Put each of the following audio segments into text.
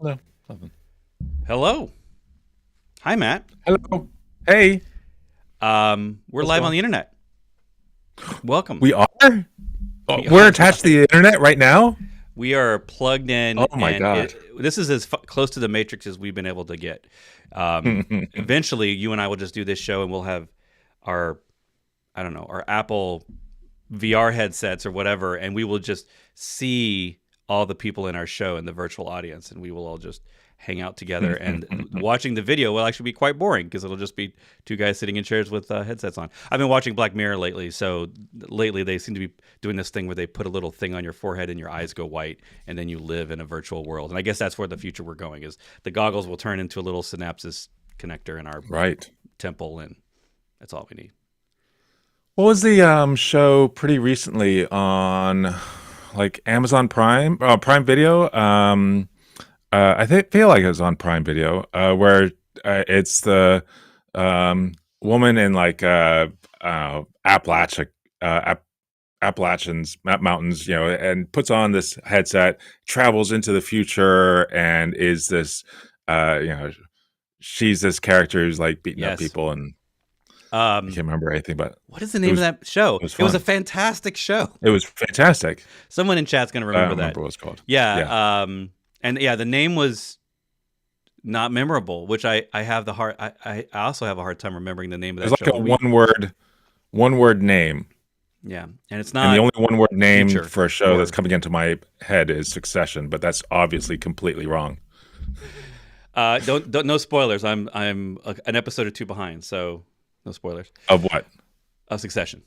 No, nothing. Hello. Hi, Matt. Hello. Hey. We're live on the internet. Welcome. We are? We're attached to the internet right now? We are plugged in. Oh my God. This is as close to the Matrix as we've been able to get. Eventually, you and I will just do this show and we'll have our Apple VR headsets or whatever, and we will just see all the people in our show in the virtual audience, and we will all just hang out together. And watching the video will actually be quite boring because it'll just be two guys sitting in chairs with headsets on. I've been watching Black Mirror lately, so lately they seem to be doing this thing where they put a little thing on your forehead and your eyes go white, and then you live in a virtual world. And I guess that's where the future we're going is. The goggles will turn into a little synapses connector in our temple, and that's all we need. What was the show pretty recently on like Amazon Prime Video? I feel like it was on Prime Video, where It's the woman in like Appalachia, Appalachians mountains, and puts on this headset, travels into the future, and is this, she's this character who's like beating up Yes. people, and I Um, can't remember anything, but what is the it name of was that show? it was It was a fun. fantastic show. It was fantastic. Someone in chat's gonna I don't remember that. remember what it's called. Yeah, Yeah. And yeah, the name was not memorable, which I have the hard. I also have a hard time remembering the name of it's that like show. a one word name, Yeah, and it's and the not only one word name future for a show that's or coming into my head is Succession, but that's obviously completely wrong. don't no spoilers. I'm an episode or two behind, so no spoilers. Of what? Succession.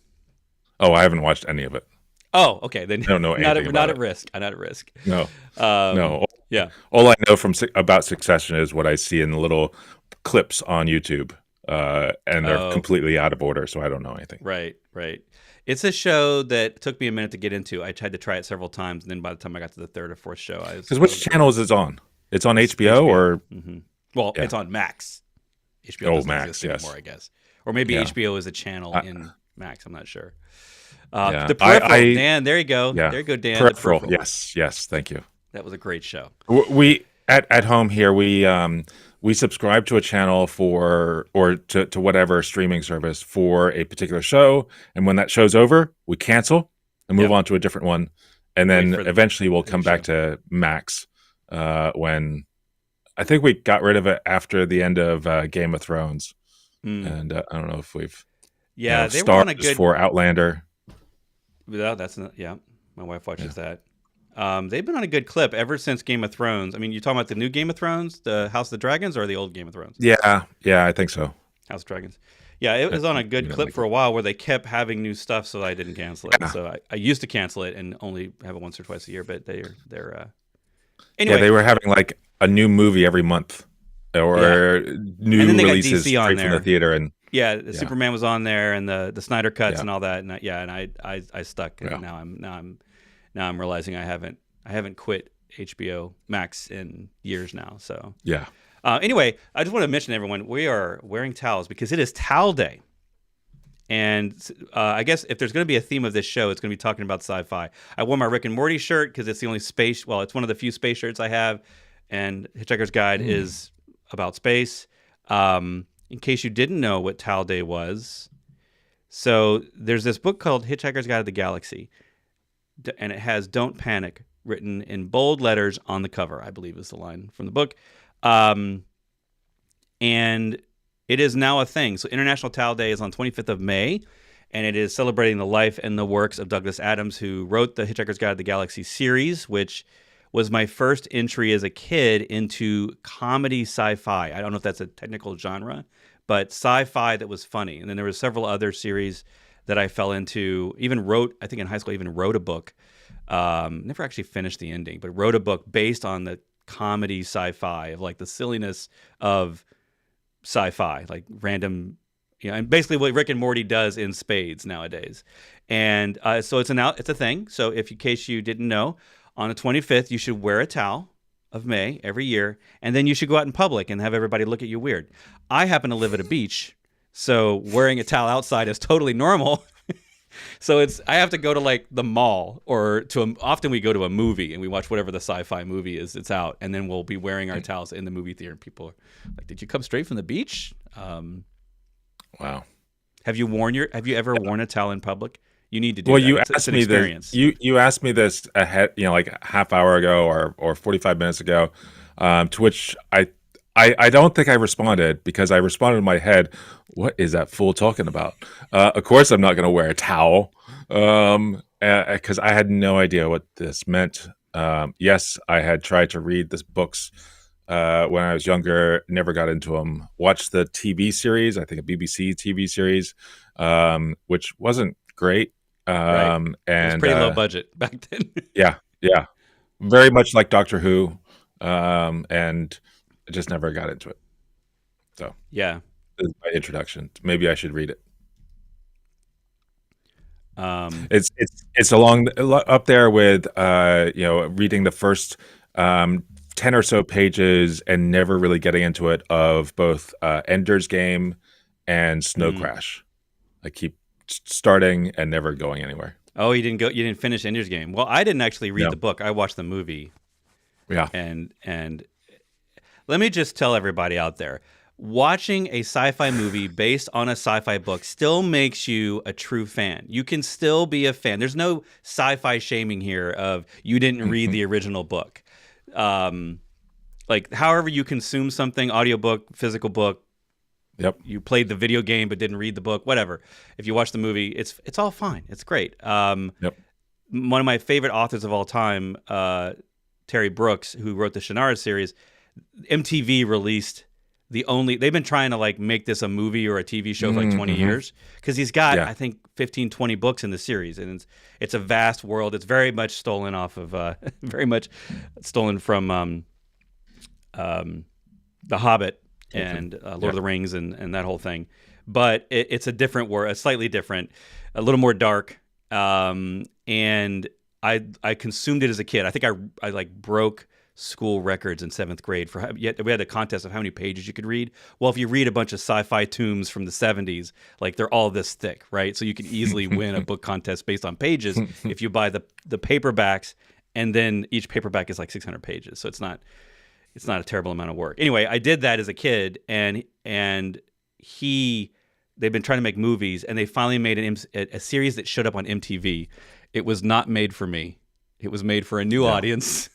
Oh, I haven't watched any of it. Oh, okay. Then I don't know anything not about at it. risk. I'm not at risk. No, Um, no. yeah. All I know about Succession is what I see in the little clips on YouTube, and they're Oh, completely out of order, so I don't know anything. right, right. It's a show that took me a minute to get into. I tried to try it several times, and then by the time I got to the third or fourth show, Because I which was channel is it on? It's on it's HBO HBO. or Well, yeah? it's on Max. HBO Oh, doesn't Max, exist anymore, yes, I guess, or maybe yeah, HBO is a channel I, in Max. I'm not sure. yeah. The Peripheral, I Dan. There you go. yeah. There you go, Dan. The Peripheral. Peripheral. Yes, yes. Thank you. That was a great show. We at home here we subscribe to a channel for or to whatever streaming service for a particular show, and when that show's over, we cancel and move Yep. on to a different one, and Wait then for eventually we'll the new come back show. to Max when I think we got rid of it after the end of Game of Thrones, Mm. and I don't know if we've Yeah, they were Stars on a good. for Outlander. Well, that's not. Yeah, my wife Yeah, watches that. They've been on a good clip ever since Game of Thrones. I mean, you talking about the new Game of Thrones, the House of the Dragons, or the old Game of Thrones? yeah, I think so. House of Dragons. Yeah, it was on a You good don't clip like for it. a while where they kept having new stuff, so I didn't cancel it. Yeah, So I used to cancel it and only have it once or twice a year. But they're yeah, anyway. they were having like a new movie every month Yeah, or and then new they got releases DC on straight from the there. theater, and Yeah, the yeah, Superman was on there, and the Snyder cuts yeah, and all that. And yeah, and I stuck, and yeah, now I'm realizing I haven't quit HBO Max in years now. So yeah. anyway, I just want to mention to everyone we are wearing towels because it is Towel Day. And I guess if there's going to be a theme of this show, it's going to be talking about sci-fi. I wore my Rick and Morty shirt because it's the only space. Well, it's one of the few space shirts I have, and Hitchhiker's Guide Mm. is about space. In case you didn't know what Towel Day was, so there's this book called Hitchhiker's Guide to the Galaxy, and it has "Don't Panic" written in bold letters on the cover. I believe is the line from the book. Um, and it is now a thing. So International Towel Day is on 25th of May, and it is celebrating the life and the works of Douglas Adams, who wrote the Hitchhiker's Guide to the Galaxy series, which was my first entry as a kid into comedy sci-fi. I don't know if that's a technical genre, but sci-fi that was funny. And then there were several other series that I fell into. Even wrote, I think in high school, I even wrote a book. Never actually finished the ending, but wrote a book based on the comedy sci-fi of like the silliness of sci-fi, like random, and basically what Rick and Morty does in spades nowadays. And so it's a thing. So if in case you didn't know, on the 25th you should wear a towel of May every year, and then you should go out in public and have everybody look at you weird. I happen to live at a beach, so wearing a towel outside is totally normal. So I have to go to like the mall or often we go to a movie and we watch whatever the sci-fi movie is that's out, and then we'll be wearing our towels in the movie theater. And people are like, "Did you come straight from the beach?" Wow. Have you ever worn a towel in public? You need to do Well, that. you It's asked an me this. experience. You asked me this ahead, like a half hour ago or 45 minutes ago, to which I don't think I responded because I responded in my head, "What is that fool talking about?" Of course, I'm not going to wear a towel, because I had no idea what this meant. Yes, I had tried to read this books when I was younger, never got into them. Watched the TV series, I think a BBC TV series, which wasn't great. Right. It was And pretty low budget back then. yeah, yeah, very much like Doctor Who, and I just never got into it. So Yeah. this is my introduction. Maybe I should read it. Um, It's up there with reading the first 10 or so pages and never really getting into it of both Ender's Game and Snow Mm. Crash. I keep starting and never going anywhere. Oh, you didn't go. You didn't finish Ender's Game. Well, I didn't actually read No. the book. I watched the movie, Yeah. and let me just tell everybody out there: watching a sci-fi movie based on a sci-fi book still makes you a true fan. You can still be a fan. There's no sci-fi shaming here of you didn't read the original book. Like however you consume something, audiobook, physical book, Yep. you played the video game but didn't read the book, whatever. If you watch the movie, it's all fine. It's great. Yep. One of my favorite authors of all time, Terry Brooks, who wrote the Shannara series, MTV released they've been trying to like make this a movie or a TV show for like 20 years because he's got Yeah. I think 15, 20 books in the series, and it's a vast world. It's very much stolen off of very much stolen from The Hobbit and Lord of the Rings and that whole thing. But it's a different world, a slightly different, a little more dark. And I consumed it as a kid. I think I like broke school records in 7th grade we had a contest of how many pages you could read. Well, if you read a bunch of sci-fi tomes from the 70s, like they're all this thick, right? So you can easily win a book contest based on pages if you buy the paperbacks, and then each paperback is like 600 pages. So it's not a terrible amount of work. Anyway, I did that as a kid, and they've been trying to make movies, and they finally made a series that showed up on MTV. It was not made for me. It was made for a new audience.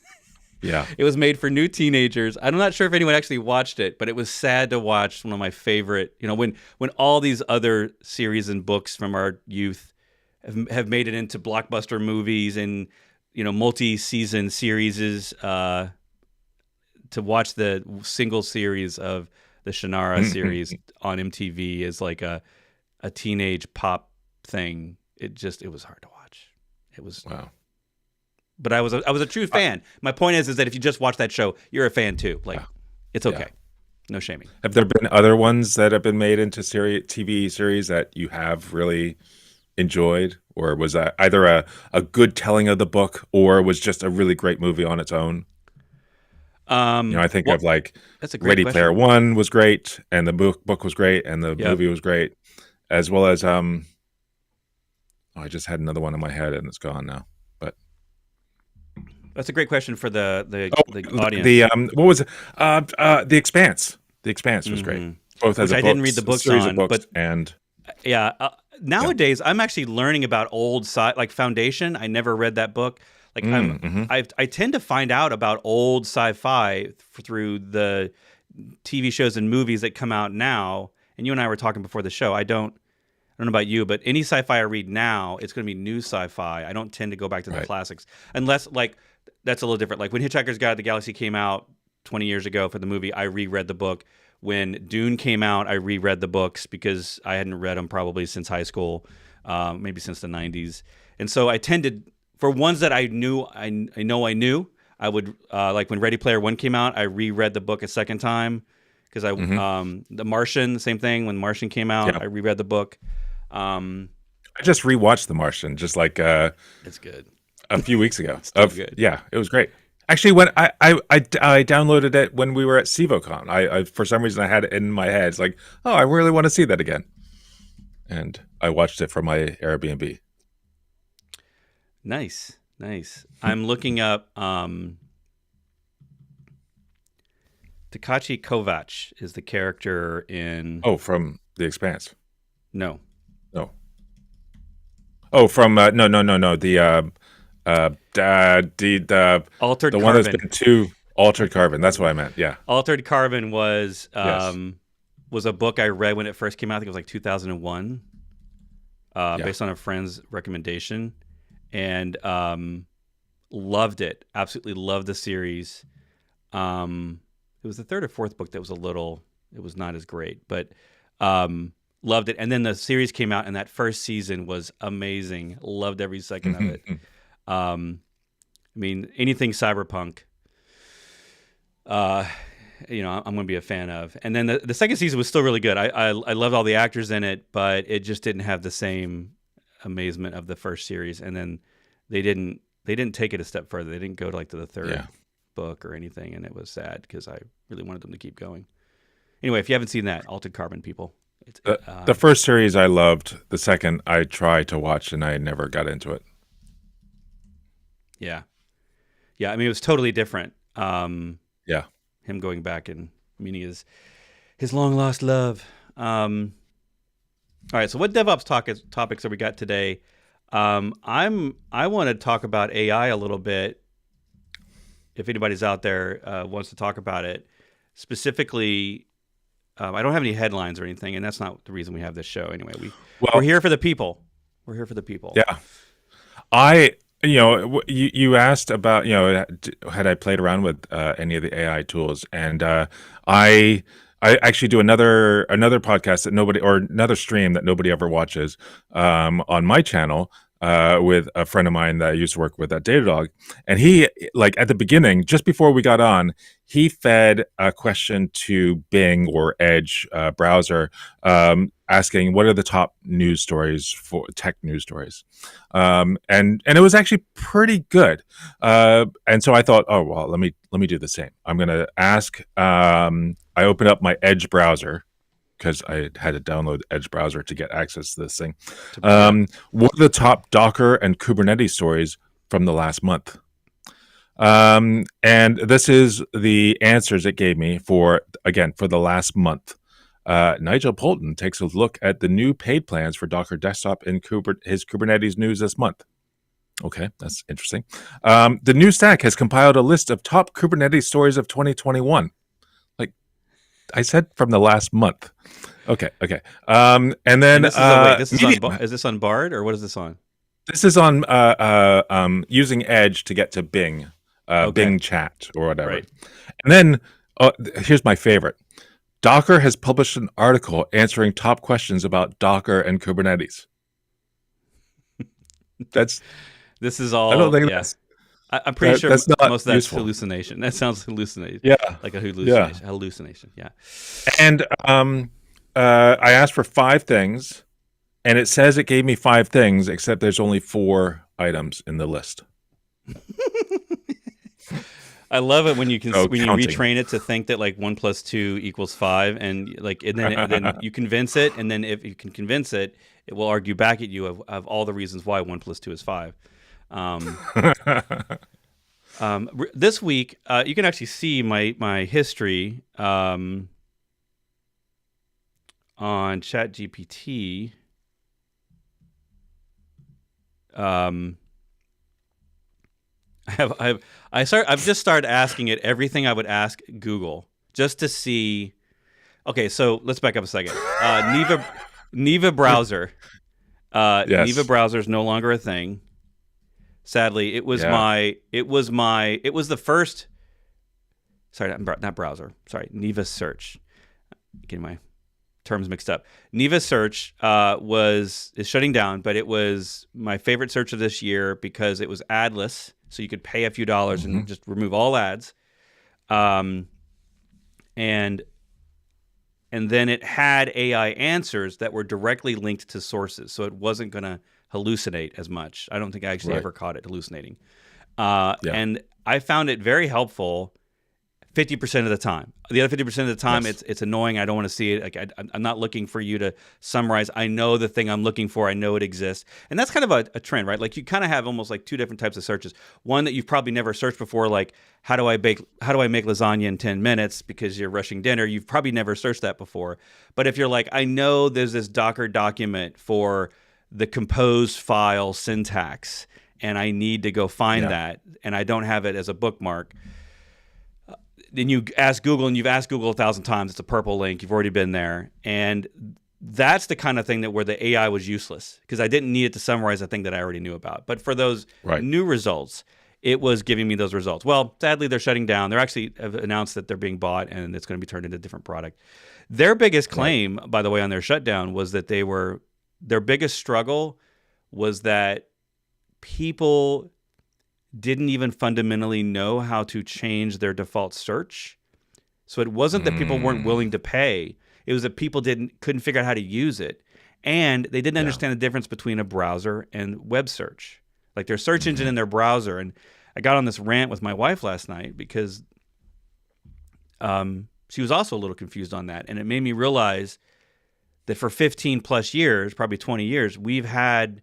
Yeah. It was made for new teenagers. I'm not sure if anyone actually watched it, but it was sad to watch. One of my favorite, when all these other series and books from our youth have made it into blockbuster movies and multi-season series, to watch the single series of the Shannara series on MTV is like a teenage pop thing. It was hard to watch. It was Wow. But I was a true fan. My point is that if you just watch that show, you're a fan too. Like, it's okay. No shaming. Have there been other ones that have been made into TV series that you have really enjoyed, or was that either a good telling of the book or was just a really great movie on its own? I think of like that's a great Ready question. Player One was great, and the book was great, and the movie was great, as well as I just had another one in my head and it's gone now. But that's a great question for the audience. What was it? The Expanse. The Expanse was great. Both as Which a I didn't read the books series on, of books, but and nowadays I'm actually learning about old like Foundation. I never read that book. Like I tend to find out about old sci-fi through the TV shows and movies that come out now. And you and I were talking before the show. I don't know about you, but any sci-fi I read now, it's going to be new sci-fi. I don't tend to go back to the classics unless like that's a little different. Like when Hitchhiker's Guide to the Galaxy came out 20 years ago for the movie, I reread the book. When Dune came out, I reread the books because I hadn't read them probably since high school, maybe since the 90s. And so I tended, for ones that I knew, I knew, I would, like when Ready Player One came out, I reread the book a second time because The Martian, same thing. When Martian came out, I reread the book. I just rewatched The Martian just like It's good. a few weeks ago. Good. Yeah, it was great. Actually, when I downloaded it when we were at CevoCon, I for some reason I had it in my head. It's like, oh, I really want to see that again, and I watched it from my Airbnb. Nice. I'm looking up Takashi Kovacs is the character in. Oh, from The Expanse. No. Oh, from no. The Altered the Carbon. one that's been too Altered Carbon. That's what I meant. Yeah. Altered Carbon was Yes. was a book I read when it first came out. I think it was like 2001, based on a friend's recommendation, and loved it. Absolutely loved the series. It was the third or fourth book that was it was not as great, but loved it. And then the series came out, and that first season was amazing. Loved every second of it. I mean, anything cyberpunk, I'm going to be a fan of. And then the second season was still really good. I loved all the actors in it, but it just didn't have the same amazement of the first series. And then they didn't take it a step further. They didn't go to the third. Yeah. book or anything, and it was sad because I really wanted them to keep going. Anyway, if you haven't seen that, Altered Carbon, people. The first series I loved. The second I tried to watch and I never got into it. Yeah. Yeah, I mean, it was totally different. Yeah. Him going back and meeting his long-lost love. All right, so what DevOps topics have we got today? I want to talk about AI a little bit. If anybody's out there wants to talk about it, specifically, I don't have any headlines or anything, and that's not the reason we have this show. Anyway, we're here for the people. We're here for the people. Yeah, you asked about had I played around with any of the AI tools, and I actually do another podcast that nobody, or another stream that nobody ever watches on my channel with a friend of mine that I used to work with at Datadog. And he, like at the beginning, just before we got on, he fed a question to Bing or Edge browser asking what are the top news stories for tech news stories. And it was actually pretty good. And so I thought, oh, well, let me do the same. I'm going to ask, I opened up my Edge browser because I had to download Edge browser to get access to this thing. What are the top Docker and Kubernetes stories from the last month? And this is the answers it gave me for the last month. Nigel Poulton takes a look at the new paid plans for Docker Desktop in his Kubernetes news this month. Okay, that's interesting. The new stack has compiled a list of top Kubernetes stories of 2021. Like I said, from the last month. Okay. And then is this on Bard or what is this on? This is on using Edge to get to Bing, Bing Chat or whatever. Right. And then here's my favorite. Docker has published an article answering top questions about Docker and Kubernetes. This is all. I don't think that's. I'm pretty sure that's not most of that's useful. hallucination. That sounds hallucination. Yeah, like a hallucination. Yeah. Hallucination. Yeah. And I asked for 5 things, and it says it gave me 5 things, except there's only 4 items in the list. I love it when you can when counting. you retrain it to think that like 1 + 2 = 5, and then you convince it, and then if you can convince it, it will argue back at you of all the reasons why 1 + 2 is 5. This week, you can actually see my history on ChatGPT. I've just started asking it everything I would ask Google just to see. Okay, so let's back up a second. Neva browser. Yes. Neva browser is no longer a thing. Sadly, it was the first. Sorry, not browser. Sorry, Neva search. Getting my terms mixed up. Neva search is shutting down, but it was my favorite search of this year because it was adless, so you could pay a few dollars and just remove all ads. And then it had AI answers that were directly linked to sources, so it wasn't going to hallucinate as much. I don't think I actually ever caught it hallucinating. And I found it very helpful 50% of the time. The other 50% of the time, it's annoying. I don't want to see it. Like I'm not looking for you to summarize. I know the thing I'm looking for. I know it exists. And that's kind of a trend, right? Like you kind of have almost like 2 different types of searches. One that you've probably never searched before, like how do I make lasagna in 10 minutes because you're rushing dinner. You've probably never searched that before. But if you're like, I know there's this Docker document for the compose file syntax, and I need to go find that, and I don't have it as a bookmark. Then you ask Google, and you've asked Google 1,000 times. It's a purple link. You've already been there. And that's the kind of thing where the AI was useless because I didn't need it to summarize a thing that I already knew about. But for those new results, it was giving me those results. Well, sadly, they're shutting down. They're actually have announced that they're being bought, and it's going to be turned into a different product. Their biggest claim, by the way, on their shutdown was that their biggest struggle was that people didn't even fundamentally know how to change their default search. So it wasn't that people weren't willing to pay. It was that people couldn't figure out how to use it. And they didn't understand the difference between a browser and web search. Like their search engine in their browser. And I got on this rant with my wife last night because she was also a little confused on that, and it made me realize that for 15 plus years, probably 20 years, we've had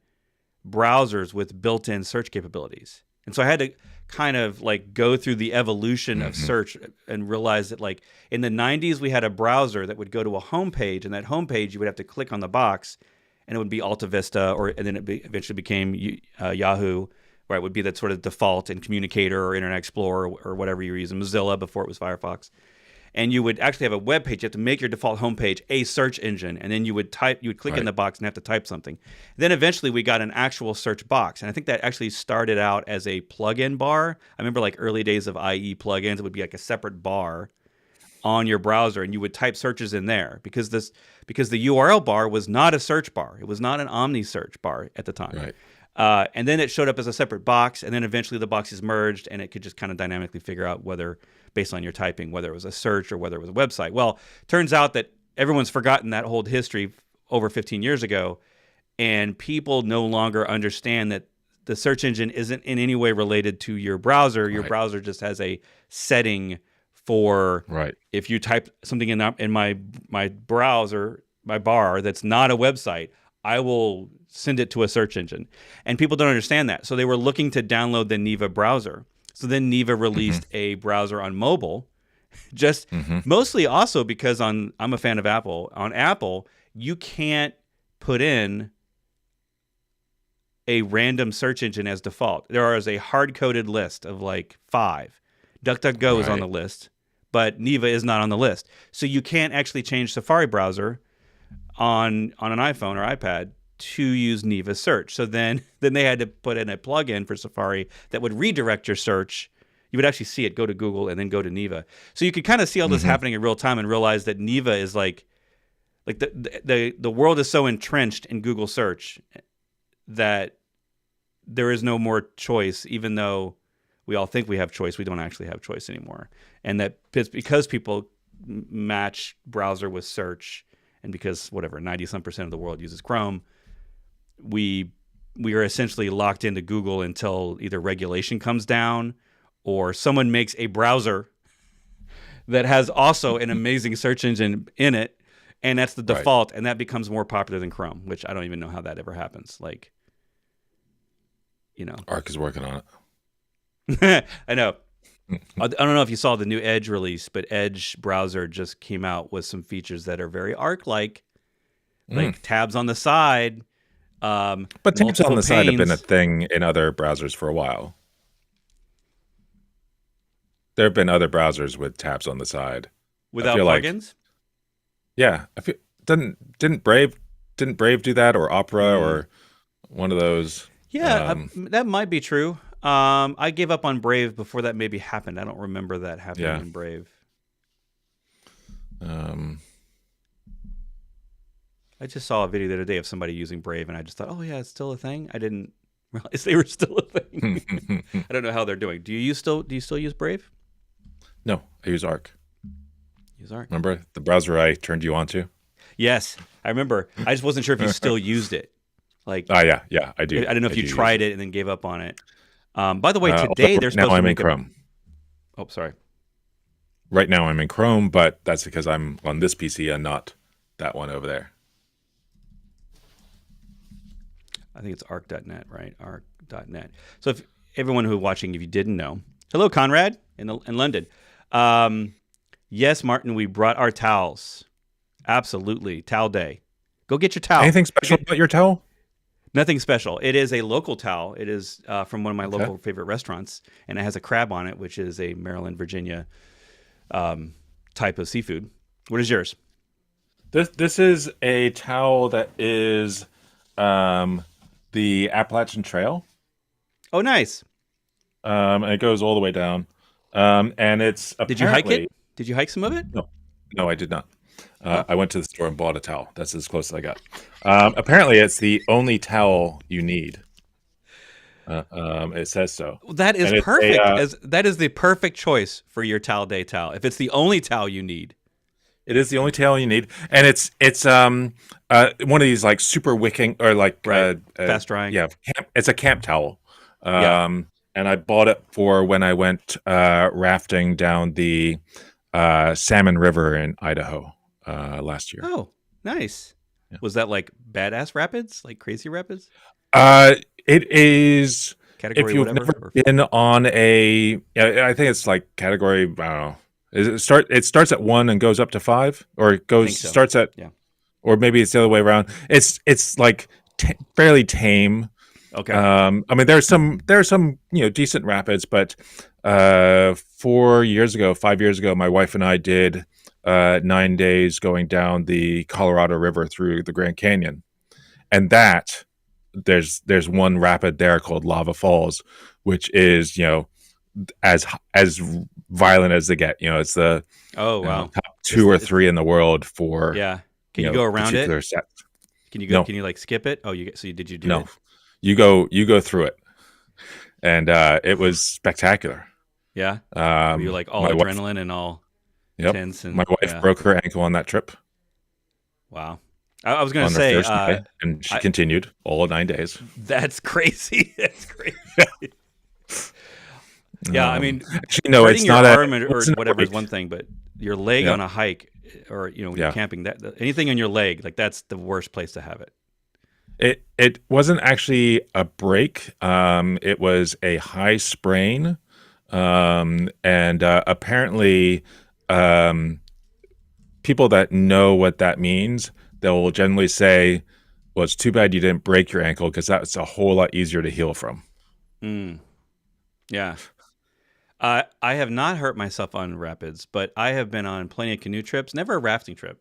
browsers with built-in search capabilities. And so I had to kind of like go through the evolution of search and realize that like in the 90s, we had a browser that would go to a homepage, and that homepage you would have to click on the box and it would be Alta Vista, and then eventually became Yahoo, where it would be that sort of default in Communicator or Internet Explorer or whatever you were using, Mozilla before it was Firefox. And you would actually have a web page. You have to make your default homepage a search engine, and then you would click in the box and have to type something. Then eventually we got an actual search box, and I think that actually started out as a plugin bar. I remember like early days of IE plugins, it would be like a separate bar on your browser, and you would type searches in there because the URL bar was not a search bar. It was not an Omni search bar at the time. Right. And then it showed up as a separate box, and then eventually the boxes merged, and it could just kind of dynamically figure out whether, based on your typing, whether it was a search or whether it was a website. Well, turns out that everyone's forgotten that whole history over 15 years ago, and people no longer understand that the search engine isn't in any way related to your browser. Your browser just has a setting for if you type something in my browser, my bar that's not a website, I will send it to a search engine. And people don't understand that. So they were looking to download the Neva browser. So then Neva released a browser on mobile, just mostly also because I'm a fan of Apple. On Apple, you can't put in a random search engine as default. There is a hard-coded list of like 5. DuckDuckGo is on the list, but Neva is not on the list. So you can't actually change Safari browser on an iPhone or iPad to use Neva search. So then they had to put in a plugin for Safari that would redirect your search. You would actually see it go to Google and then go to Neva. So you could kind of see all this happening in real time and realize that Neva is like the world is so entrenched in Google search that there is no more choice, even though we all think we have choice. We don't actually have choice anymore. And that it's because people match browser with search, and because 90-some% of the world uses Chrome, we are essentially locked into Google until either regulation comes down or someone makes a browser that has also an amazing search engine in it, and that's the default, and that becomes more popular than Chrome, which I don't even know how that ever happens. Like, Arc is working on it. I know. I don't know if you saw the new Edge release, but Edge browser just came out with some features that are very Arc-like, like tabs on the side. But tabs on the side have been a thing in other browsers for a while. There have been other browsers with tabs on the side without plugins. Yeah, didn't Brave do that, or Opera, or one of those? Yeah, that might be true. I gave up on Brave before that maybe happened. I don't remember that happening in Brave. I just saw a video the other day of somebody using Brave, and I just thought, oh yeah, it's still a thing. I didn't realize they were still a thing. I don't know how they're doing. Do you still use Brave? No, I use Arc. Use Arc. Remember the browser I turned you on to? Yes, I remember. I just wasn't sure if you still used it. Like, yeah, I do. I don't know if you tried it and then gave up on it. By the way, today they're supposed now to I'm make in Chrome. Oh, sorry. Right now I'm in Chrome, but that's because I'm on this PC and not that one over there. I think it's arc.net, right? Arc.net. So if everyone who's watching, if you didn't know, hello, Conrad in London. Yes, Martin, we brought our towels. Absolutely. Towel day. Go get your towel. Anything special about your towel? Nothing special. It is a local towel. It is from one of my local favorite restaurants, and it has a crab on it, which is a Maryland, Virginia type of seafood. What is yours? This is a towel that is the Appalachian Trail. Oh, nice. And it goes all the way down. And it's Did you hike it? Did you hike some of it? No, I did not. I went to the store and bought a towel. That's as close as I got. Apparently, it's the only towel you need. It says so. That is perfect. That is the perfect choice for your towel day towel. If it's the only towel you need. It is the only towel you need, and it's one of these like super wicking or like fast drying. Yeah, it's a camp towel. and I bought it for when I went rafting down the Salmon River in Idaho last year. Oh, nice. Yeah. Was that like badass rapids, like crazy rapids? Uh, it is. If Category you've whatever? never Or been on a, yeah, I think it's like category. I don't know. It starts at 1 and goes up to 5, or it I goes think so. starts at, Yeah. or maybe it's the other way around. It's like fairly tame. Okay. I mean, there are some decent rapids, but 4 years ago, 5 years ago, my wife and I did 9 days going down the Colorado River through the Grand Canyon, and that there's one rapid there called Lava Falls, which is as violent as they get. It's the Oh, wow. top It's two or three in the world for yeah. Can you go around it? particular sets. Can you go? No, Can you like skip it? Oh, did you do no, it? you go through it, and it was spectacular. Yeah. Were you like all My wife, adrenaline and all yep, tense my and wife yeah? broke her ankle on that trip Wow. I was gonna on her say, first day, and she I continued all 9 days. that's crazy. That's crazy. Yeah, I mean, Actually, no, hurting it's your not a. arm It or wasn't a whatever is break. one thing, but your leg Yeah, on a hike or when you're yeah. camping, anything on your leg, like that's the worst place to have it. It wasn't actually a break. It was a high sprain, and apparently, um, people that know what that means, they'll generally say, "Well, it's too bad you didn't break your ankle because that's a whole lot easier to heal from." Mm, yeah. I have not hurt myself on rapids, but I have been on plenty of canoe trips, never a rafting trip.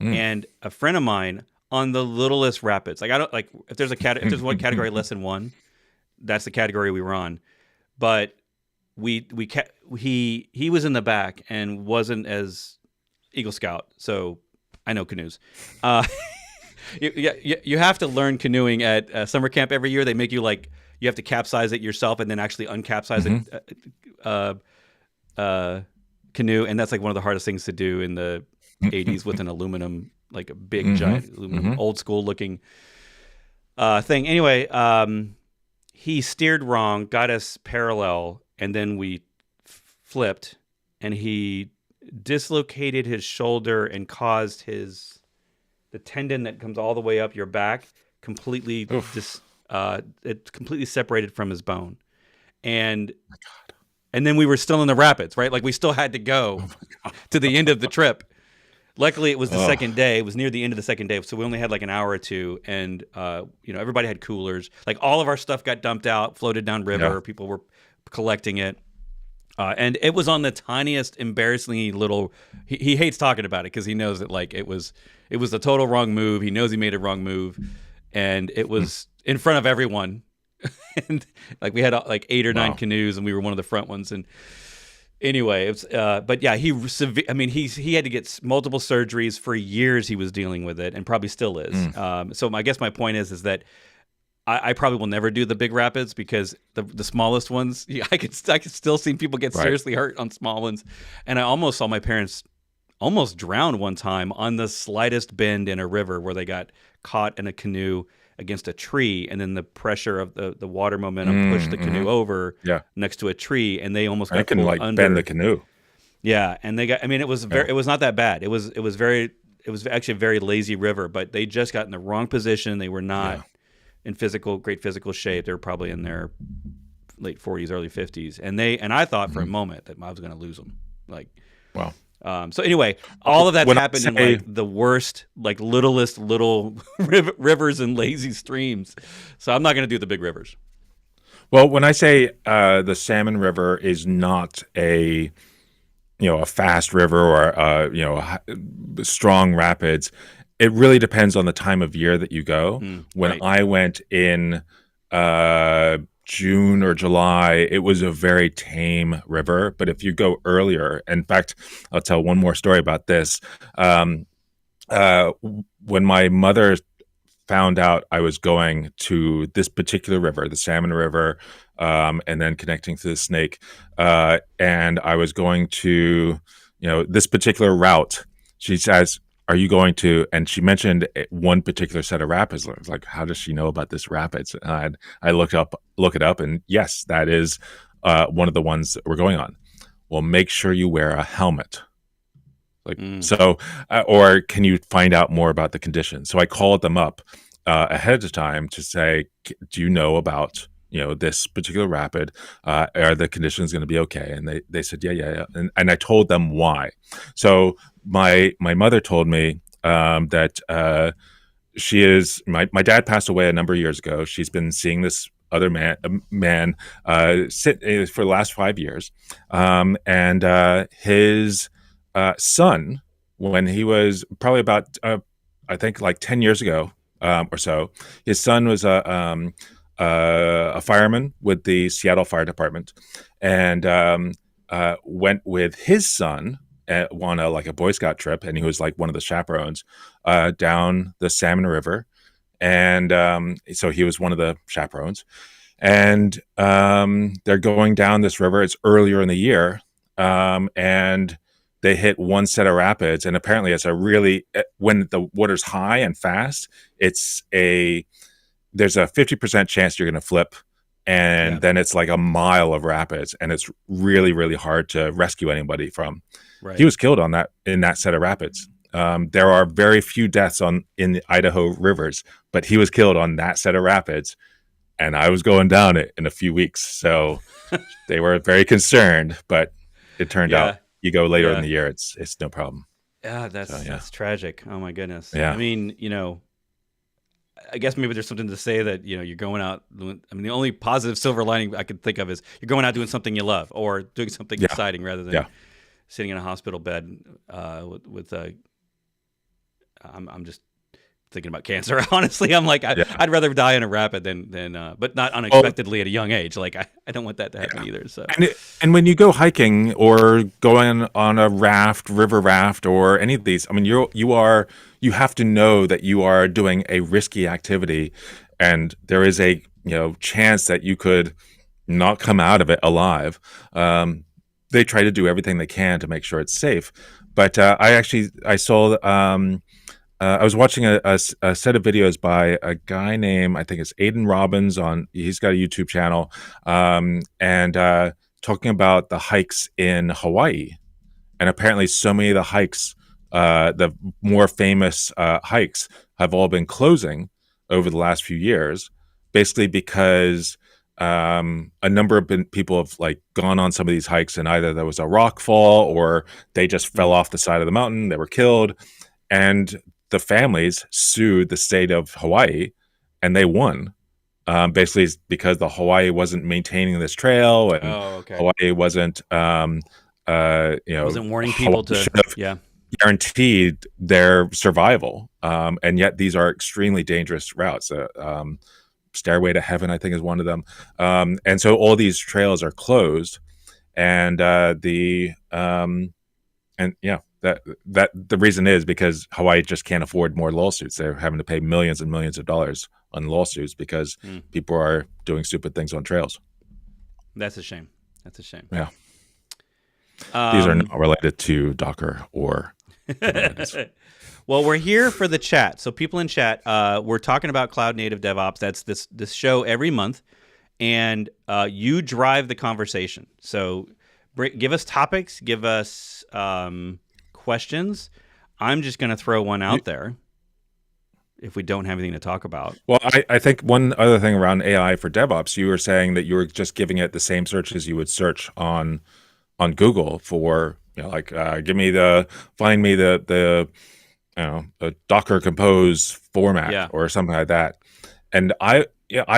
Mm. And a friend of mine on the littlest rapids, like I don't like if there's one category less than one, that's the category we were on. But he was in the back and wasn't as Eagle Scout, so I know canoes. Uh, you have to learn canoeing at summer camp every year. They make you like you have to capsize it yourself and then actually uncapsize Mhm. it. Canoe, and that's like one of the hardest things to do in the 80s with an aluminum, like a big Mhm. giant aluminum, Mhm. old school looking thing. Anyway, he steered wrong, got us parallel, and then we flipped, and he dislocated his shoulder and caused the tendon that comes all the way up your back completely Oof. it completely separated from his bone, and then we were still in the rapids, right? Like we still had to go to the end of the trip. Luckily, it was the Oh, second day. It was near the end of the second day, so we only had like an hour or two, and everybody had coolers. Like all of our stuff got dumped out, floated down yeah. river. People were collecting it, and it was on the tiniest, embarrassingly little. He hates talking about it because he knows that like it was the total wrong move. He knows he made a wrong move, and it Mm. was in front of everyone. And like we had like 8 or 9 Wow. canoes, and we were one of the front ones, and anyway, it's but yeah, I mean, he had to get multiple surgeries for years. He was dealing with it, and probably still is. Mm. So I guess my point is that I probably will never do the big rapids because the smallest ones, yeah, I could still see people get Right. seriously hurt on small ones, and I almost saw my parents almost drown one time on the slightest bend in a river where they got caught in a canoe against a tree, and then the pressure of the water momentum pushed the Mm-hmm. canoe over Yeah. next to a tree, and they almost I got can pulled like bend under. the canoe. Yeah, and they got. I mean, Yeah. it was not that bad. It was actually a very lazy river, but they just got in the wrong position. They were not Yeah. in great physical shape. They were probably in their late 40s, early 50s, and I thought for a Mhm. moment that I was going to lose them. Like, Wow. so anyway, all of that's When I happened in say like the worst, like littlest little rivers and lazy streams. So I'm not going to do the big rivers. when I say the Salmon River is not a fast river or strong rapids, it really depends on the time of year that you go. When Right. I went in June or July, it was a very tame river. But if you go earlier, in fact, I'll tell one more story about this. Um, when my mother found out I was going to this particular river, the Salmon River, and then connecting to the Snake, and I was going to, this particular route. She says, are you going to? And she mentioned one particular set of rapids. I was like, how does she know about this rapids? And I look it up, and yes, that is one of the ones that we're going on. Well, make sure you wear a helmet. Like so, or can you find out more about the condition? So I called them up ahead of time to say, do you know about this particular rapid? Are the conditions going to be okay? And they said, yeah. And I told them why. So my mother told me that she is my dad passed away a number of years ago. She's been seeing this other man sit for the last 5 years, and his son, when he was probably about I think like 10 years ago or so, his son was a fireman with the Seattle Fire Department, and went with his son on a Boy Scout trip, and he was like one of the chaperones down the Salmon River, and so he was one of the chaperones, and they're going down this river. It's earlier in the year, and they hit one set of rapids, and apparently it's a really when the water's high and fast, there's a 50% chance you're going to flip, and then it's like a mile of rapids, and it's really, really hard to rescue anybody from. Right. He was killed in that set of rapids. There are very few deaths in the Idaho rivers, but he was killed on that set of rapids, and I was going down it in a few weeks, so they were very concerned. But it turned out you go later in the year, it's no problem. Yeah, that's tragic. Oh my goodness. Yeah. I mean, I guess maybe there's something to say that, you're going out. I mean, the only positive silver lining I could think of is you're going out doing something you love or doing something exciting rather than sitting in a hospital bed with I'm just thinking about cancer. Honestly, I'm like, I'd rather die in a rapid than but not unexpectedly at a young age. Like I don't want that to happen either. So and when you go hiking or going on a river raft or any of these, I mean, you have to know that you are doing a risky activity, and there is a chance that you could not come out of it alive. They try to do everything they can to make sure it's safe, but I saw. I was watching a set of videos by a guy named, I think it's Aiden Robbins he's got a YouTube channel, and talking about the hikes in Hawaii. And apparently so many of the hikes, the more famous hikes, have all been closing over the last few years, basically because a number of people have gone on some of these hikes, and either there was a rock fall or they just fell off the side of the mountain, they were killed, and the families sued the state of Hawaii, and they won. Basically, because the Hawaii wasn't maintaining this trail, and Hawaii wasn't, wasn't warning people to guaranteed their survival. And yet, these are extremely dangerous routes. Stairway to Heaven, I think, is one of them. And so, all these trails are closed, and that the reason is because Hawaii just can't afford more lawsuits. They're having to pay millions and millions of dollars on lawsuits because people are doing stupid things on trails. That's a shame. Yeah. These are not related to Docker or Kubernetes. Well, we're here for the chat. So people in chat, we're talking about cloud native DevOps. That's this show every month, and you drive the conversation. So give us topics, give us questions. I'm just going to throw one out there if we don't have anything to talk about. Well, I think one other thing around AI for DevOps, you were saying that you were just giving it the same searches you would search on Google for, find me the Docker Compose format or something like that. And I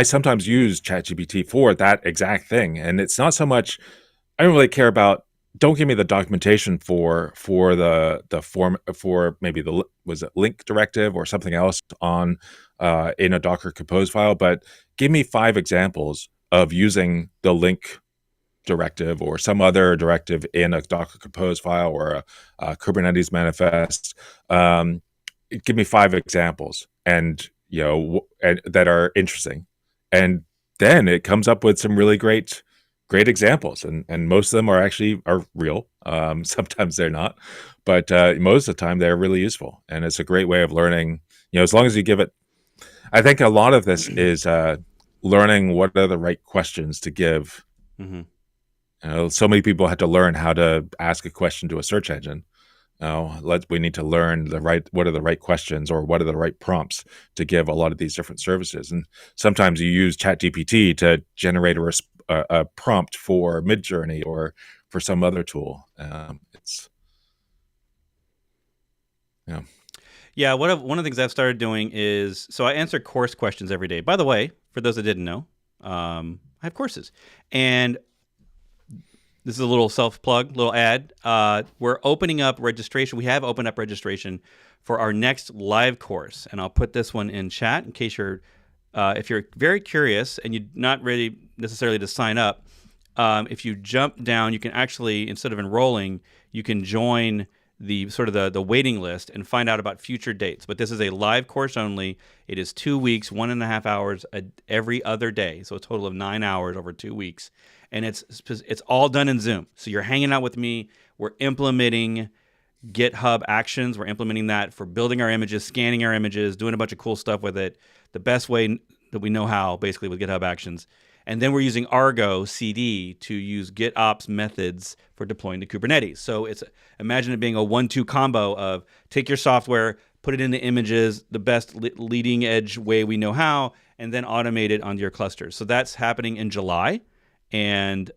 sometimes use ChatGPT for that exact thing. And it's not so much, I don't really care about, don't give me the documentation for the form for maybe was it link directive or something else on in a Docker Compose file, but give me 5 examples of using the link directive or some other directive in a Docker Compose file or a Kubernetes manifest. Give me 5 examples, and that are interesting, and then it comes up with some really great great examples, and most of them are real. Sometimes they're not, but most of the time they're really useful, and it's a great way of learning. As long as you give it, I think a lot of this is learning what are the right questions to give. Mm-hmm. So many people had to learn how to ask a question to a search engine. We need to learn what are the right questions, or what are the right prompts to give a lot of these different services. And sometimes you use ChatGPT to generate a prompt for Midjourney or for some other tool. Yeah, one of the things I've started doing is, so I answer course questions every day. By the way, for those that didn't know, I have courses, and this is a little self-plug, little ad. We're opening up registration. We have opened up registration for our next live course, and I'll put this one in chat in case if you're very curious and you're not ready necessarily to sign up. If you jump down, you can actually, instead of enrolling, you can join the sort of the waiting list and find out about future dates. But this is a live course only. It is 2 weeks, 1.5 hours every other day, so a total of 9 hours over 2 weeks. And it's all done in Zoom. So you're hanging out with me. We're implementing GitHub Actions. We're implementing that for building our images, scanning our images, doing a bunch of cool stuff with it, the best way that we know how, basically, with GitHub Actions. And then we're using Argo CD to use GitOps methods for deploying to Kubernetes. So imagine it being a 1-2 combo of take your software, put it in the images, the best leading edge way we know how, and then automate it onto your clusters. So that's happening in July. And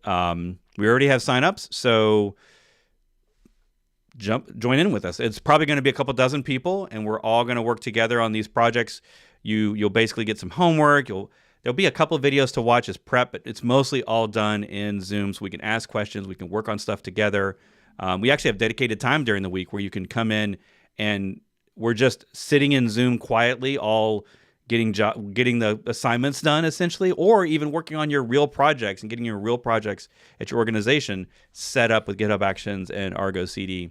we already have signups, so join in with us. It's probably going to be a couple dozen people, and we're all going to work together on these projects. You'll basically get some homework. There'll be a couple of videos to watch as prep, but it's mostly all done in Zoom, so we can ask questions, we can work on stuff together. We actually have dedicated time during the week where you can come in, and we're just sitting in Zoom quietly, all getting the assignments done, essentially, or even working on your real projects and getting your real projects at your organization set up with GitHub Actions and Argo CD.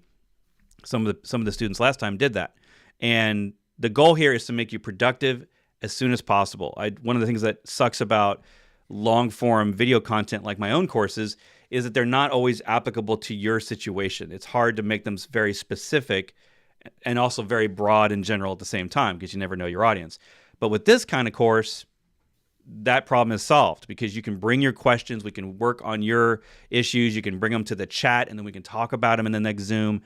Some of the students last time did that, and the goal here is to make you productive as soon as possible. One of the things that sucks about long form video content like my own courses is that they're not always applicable to your situation. It's hard to make them very specific and also very broad and general at the same time, because you never know your audience. But with this kind of course, that problem is solved, because you can bring your questions, we can work on your issues, you can bring them to the chat, and then we can talk about them in the next Zoom.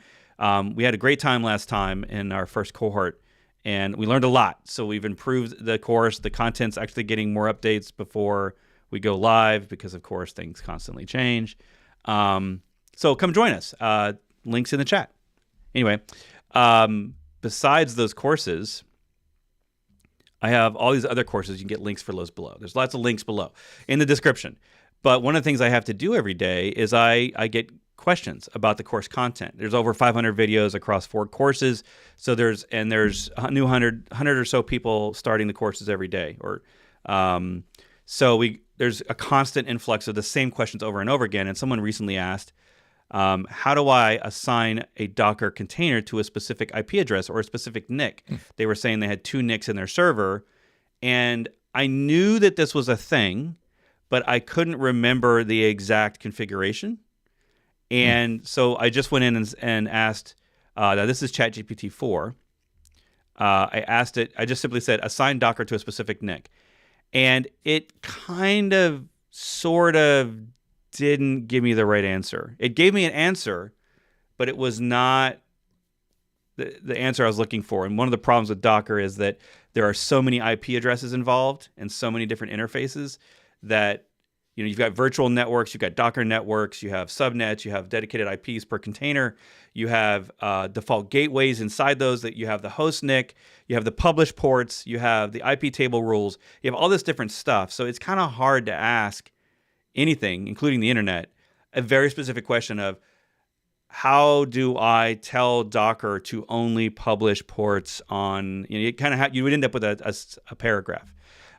We had a great time last time in our first cohort, and we learned a lot. So we've improved the course. The content's actually getting more updates before we go live, because, of course, things constantly change. So come join us. Links in the chat. Anyway, besides those courses, I have all these other courses. You can get links for those below. There's lots of links below in the description. But one of the things I have to do every day is I get questions about the course content. There's over 500 videos across 4 courses. So there's a new 100 or so people starting the courses every day. There's a constant influx of the same questions over and over again. And someone recently asked, how do I assign a Docker container to a specific IP address or a specific NIC? They were saying they had 2 NICs in their server, and I knew that this was a thing, but I couldn't remember the exact configuration. And so I just went in and asked, now this is ChatGPT 4. I asked it, I just simply said, assign Docker to a specific NIC. And it kind of, sort of, didn't give me the right answer. It gave me an answer, but it was not the answer I was looking for. And one of the problems with Docker is that there are so many IP addresses involved and so many different interfaces that, you've got virtual networks, you've got Docker networks, you have subnets, you have dedicated IPs per container, you have default gateways inside those, that you have the host NIC, you have the publish ports, you have the IP table rules, you have all this different stuff. So it's kind of hard to ask anything, including the internet, a very specific question of, how do I tell Docker to only publish ports on, you would end up with a paragraph.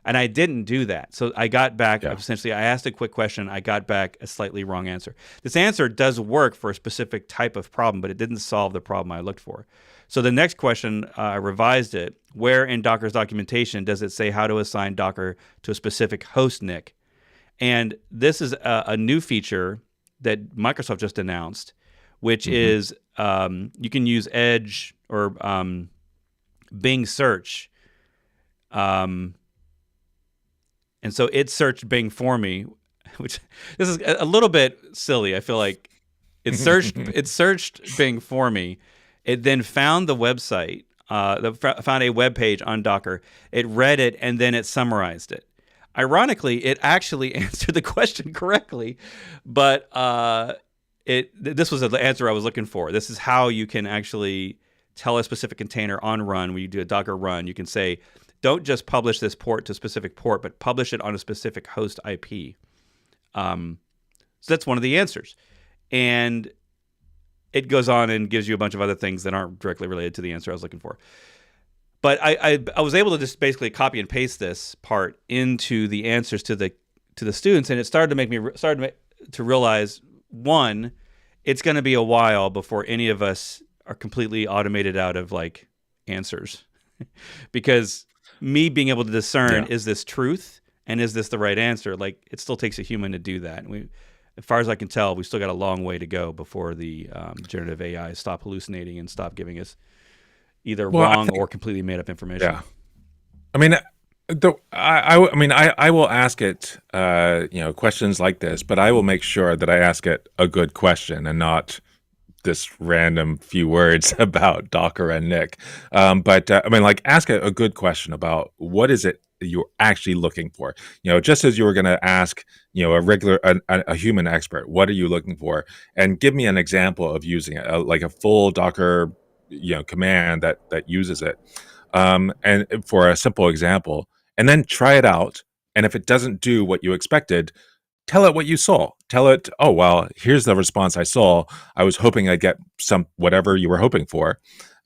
And I didn't do that. So I got back, essentially, I asked a quick question, I got back a slightly wrong answer. This answer does work for a specific type of problem, but it didn't solve the problem I looked for. So the next question, I revised it. Where in Docker's documentation does it say how to assign Docker to a specific host NIC? And this is a new feature that Microsoft just announced, which is you can use Edge or Bing search. And so it searched Bing for me, which this is a little bit silly. I feel like it searched Bing for me. It then found the website, found a web page on Docker. It read it, and then it summarized it. Ironically, it actually answered the question correctly, but this was the answer I was looking for. This is how you can actually tell a specific container on run. When you do a Docker run, you can say, don't just publish this port to a specific port, but publish it on a specific host IP. So that's one of the answers. And it goes on and gives you a bunch of other things that aren't directly related to the answer I was looking for. But I was able to just basically copy and paste this part into the answers to the students, and it started to make me to realize, one, it's going to be a while before any of us are completely automated out of like answers, because me being able to discern, is this truth and is this the right answer? Like, it still takes a human to do that. And as far as I can tell, we still got a long way to go before the generative AI stop hallucinating and stop giving us either wrong or completely made up information. Yeah, I mean, I will ask it, questions like this, but I will make sure that I ask it a good question and not this random few words about Docker and Nick. Ask it a good question about what is it you're actually looking for. Just as you were going to ask, a human expert, what are you looking for, and give me an example of using it, like a full Docker command that uses it, and for a simple example, and then try it out. And if it doesn't do what you expected, tell it what you saw. Tell it, oh, well, here's the response I saw. I was hoping I'd get whatever you were hoping for.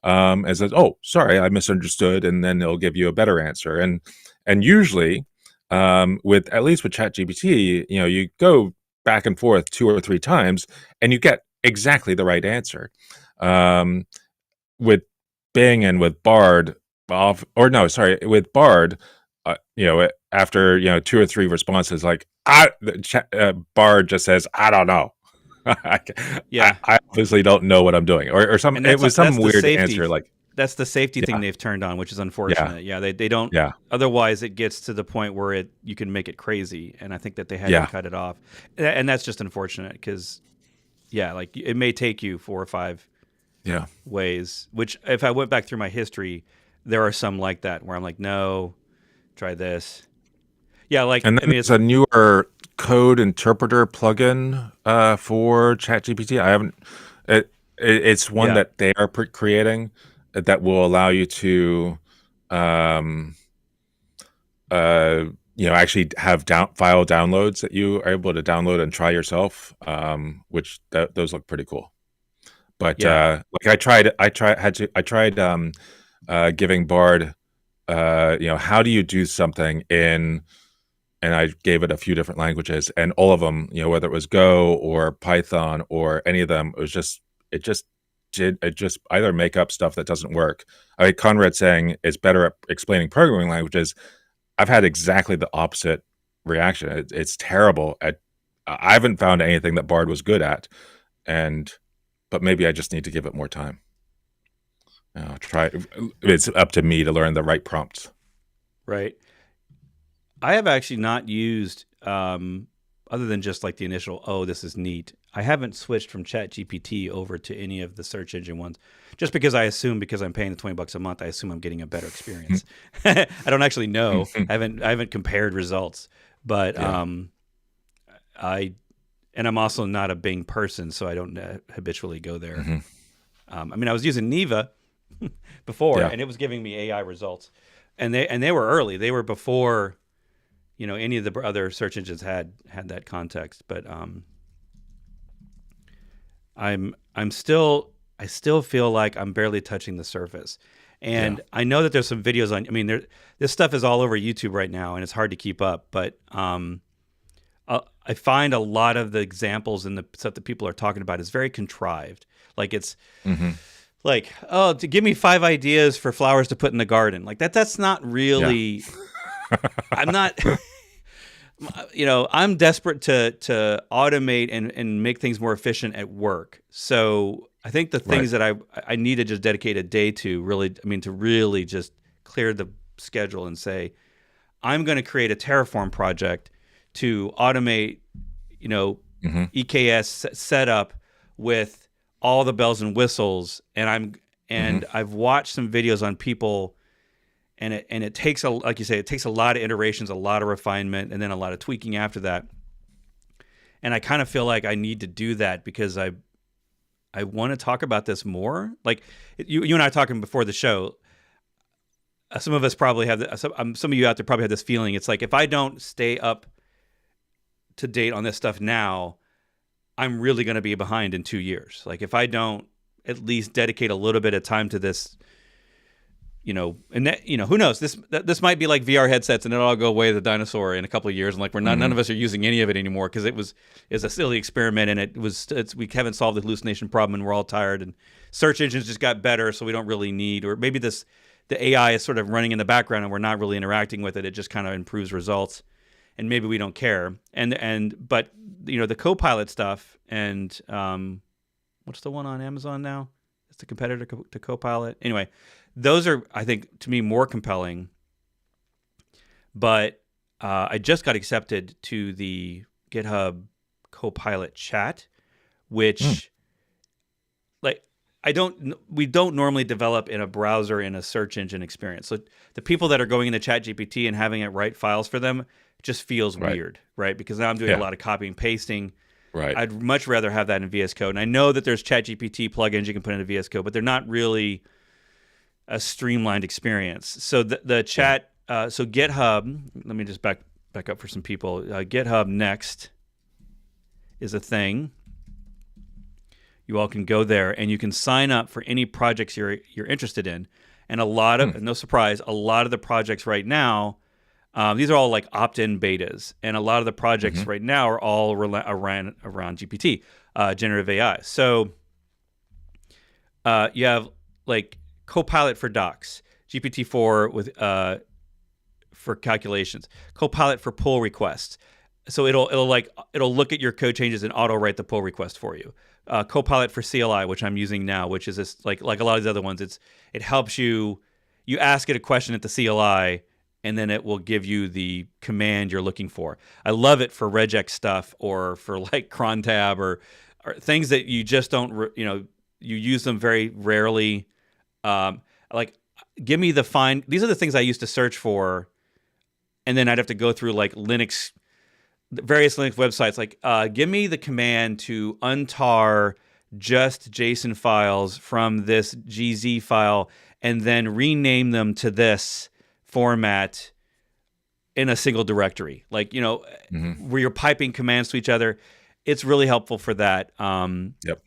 As oh, sorry, I misunderstood, and then it'll give you a better answer. And usually, with ChatGPT, you go back and forth 2 or 3 times, and you get exactly the right answer. With Bing and with Bard, with Bard, after 2 or 3 responses, like Bard just says, I don't know. Yeah, I obviously don't know what I'm doing, or something. It was some weird answer. Like, that's the safety thing they've turned on, which is unfortunate. Yeah, they don't. Yeah. Otherwise, it gets to the point where you can make it crazy, and I think that they had to cut it off, and that's just unfortunate because, like it may take you 4 or 5 ways. Which, if I went back through my history, there are some like that where I'm like, no, try this. Yeah, it's a newer code interpreter plugin for ChatGPT. I haven't. It's one that they are creating that will allow you to, actually have file downloads that you are able to download and try yourself. Which those look pretty cool. But I tried giving Bard, how do you do something and I gave it a few different languages, and all of them, whether it was Go or Python or any of them, it just either make up stuff that doesn't work. Conrad saying it's better at explaining programming languages. I've had exactly the opposite reaction. It's terrible at. I haven't found anything that Bard was good at, but maybe I just need to give it more time. Try. It's up to me to learn the right prompts. Right. I have actually not used, other than just like the initial, oh, this is neat. I haven't switched from ChatGPT over to any of the search engine ones, just because I assume, because I'm paying the $20 a month, I assume I'm getting a better experience. I don't actually know. I haven't compared results, but I'm also not a Bing person, so I don't habitually go there. I was using Neva before, and it was giving me AI results, and they were early. They were before, any of the other search engines had that context. But I still feel like I'm barely touching the surface. And I know that there's some videos on. This stuff is all over YouTube right now, and it's hard to keep up. But I find a lot of the examples and the stuff that people are talking about is very contrived. Like it's like, oh, to give me 5 ideas for flowers to put in the garden. Like that's not really. I'm not I'm desperate to automate and make things more efficient at work. So I think the Right. things that I need to just dedicate a day to really, to really just clear the schedule and say, I'm going to create a Terraform project to automate, Hmm. EKS setup with all the bells and whistles. Hmm. I've watched some videos on people, and it takes like you say, it takes a lot of iterations, a lot of refinement, and then a lot of tweaking after that. And I kind of feel like I need to do that because I want to talk about this more. Like you and I talking before the show. Some of us probably have some of you out there probably have this feeling. It's like if I don't stay up to date on this stuff now, I'm really going to be behind in 2 years. Like if I don't at least dedicate a little bit of time to this, and that, who knows? This might be like VR headsets, and it'll all go away the dinosaur in a couple of years, and like none Hmm. of us are using any of it anymore because it's a silly experiment, and we haven't solved the hallucination problem, and we're all tired, and search engines just got better, so we don't really need, or maybe the AI is sort of running in the background, and we're not really interacting with it. It just kind of improves results, and maybe we don't care. But the Copilot stuff, and what's the one on Amazon now? It's the competitor to Copilot. Anyway, those are, I think, to me more compelling. But I just got accepted to the GitHub Copilot chat, Hmm. which like we don't normally develop in a browser in a search engine experience. So the people that are going into ChatGPT and having it write files for them just feels Right. weird, right? Because now I'm doing a Yeah. lot of copying and pasting. Right. I'd much rather have that in VS Code. And I know that there's ChatGPT plugins you can put into VS Code, but they're not really a streamlined experience. So the Yeah. chat, so GitHub, let me just back up for some people. GitHub Next is a thing. You all can go there and you can sign up for any projects you're interested in. And a lot Hmm. of, no surprise, a lot of the projects right now, these are all like opt-in betas, and a lot of the projects Hmm. right now are all around GPT, generative AI. So you have like Copilot for docs, GPT-4 with for calculations, Copilot for pull requests. So it'll look at your code changes and auto write the pull request for you. Copilot for CLI, which I'm using now, which is this, like a lot of these other ones. It helps you ask it a question at the CLI, and then it will give you the command you're looking for. I love it for regex stuff or for like cron tab or things that you just don't you use them very rarely. Like give me the find. These are the things I used to search for, and then I'd have to go through like various Linux websites. Like give me the command to untar just JSON files from this GZ file and then rename them to this format in a single directory. Like Hmm. where you're piping commands to each other. It's really helpful for that. Yep.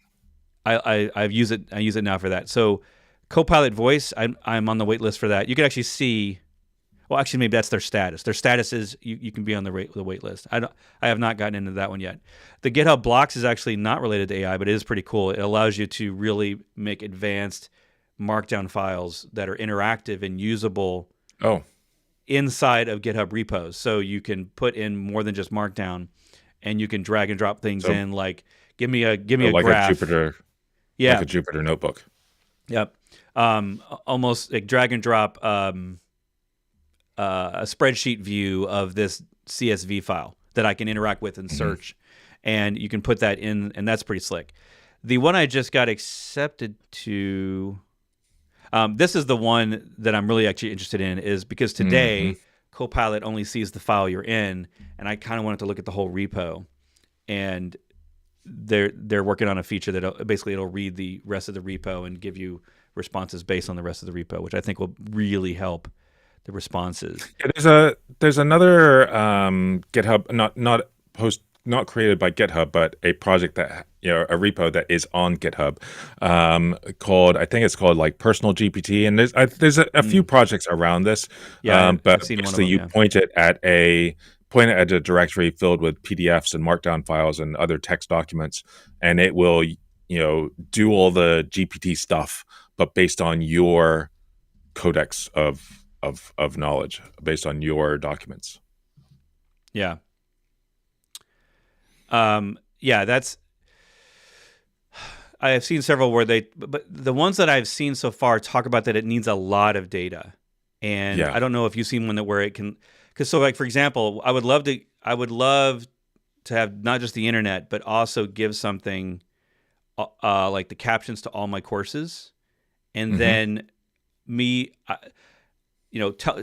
I use it. I use it now for that. So Copilot Voice, I'm on the wait list for that. You can actually see. Well, actually, maybe that's their status. Their status is you can be on the wait list. I have not gotten into that one yet. The GitHub Blocks is actually not related to AI, but it is pretty cool. It allows you to really make advanced markdown files that are interactive and usable Oh, inside of GitHub repos. So you can put in more than just markdown, and you can drag and drop things so, in. Like give me a so like a graph. Jupyter, like Yeah. a Jupyter notebook. Yep. Almost like drag and drop a spreadsheet view of this CSV file that I can interact with and Hmm. search, and you can put that in, and that's pretty slick. The one I just got accepted to, this is the one that I'm really actually interested in, is because Hmm. today Copilot only sees the file you're in, and I kind of wanted to look at the whole repo, and they're working on a feature that basically it'll read the rest of the repo and give you responses based on the rest of the repo, which I think will really help the responses. Yeah, there's another GitHub, not created by GitHub, but a project that, a repo that is on GitHub, called, I think it's called like Personal GPT, and there's a few Mm. projects around this. Yeah, I've But seen one of basically them. you Yeah. point it at a directory filled with PDFs and markdown files and other text documents, and it will do all the GPT stuff, but based on your codex of knowledge, based on your documents. Yeah. Yeah, that's I have seen several where but the ones that I've seen so far talk about that it needs a lot of data, and Yeah. I don't know if you've seen one that where it can, because so like for example, I would love to have not just the internet, but also give something like the captions to all my courses, and Hmm. then me,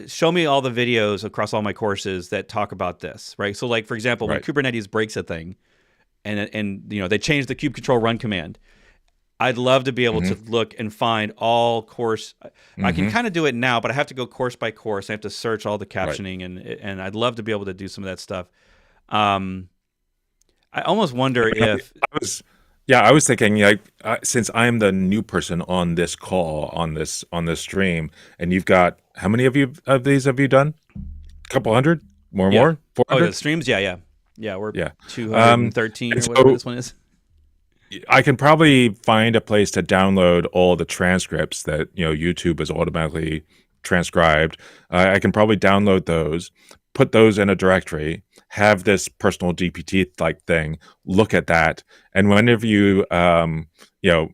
show me all the videos across all my courses that talk about this, right? So like for example, when Right. Kubernetes breaks a thing, and they change the kube control run command. I'd love to be able Hmm. to look and find all course. I can Hmm. kind of do it now, but I have to go course by course. I have to search all the Right. captioning, and I'd love to be able to do some of that stuff. Um, I almost wonder I mean, if I was thinking, like, since I'm the new person on this call, on this stream, and you've got how many of these have you done? A couple hundred, yeah. more, Oh, the 400? streams, yeah. We're Yeah. 213 And or whatever so this one is. I can probably find a place to download all the transcripts that YouTube has automatically transcribed. I can probably download those, put those in a directory, have this personal GPT like thing, look at that, and whenever you know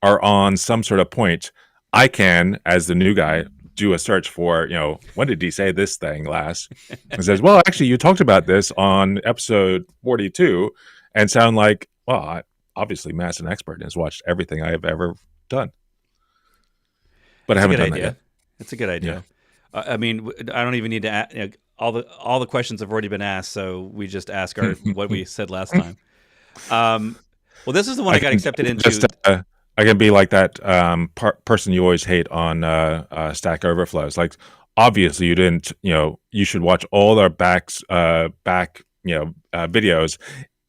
are on some sort of point, I can, as the new guy, do a search for when did he say this thing last, and says, well, actually, you talked about this on episode 42, and sound like, well, obviously Matt's an expert and has watched everything I have ever done, but I It's a haven't good done that yet. idea. It's a good Yeah. idea. I mean, I don't even need to all the questions have already been asked, so we just ask our what we said last time. Um, well, this is the one I I got can accepted just into. I can be like that person you always hate on Stack Overflow. It's like, obviously you didn't, you should watch all our back videos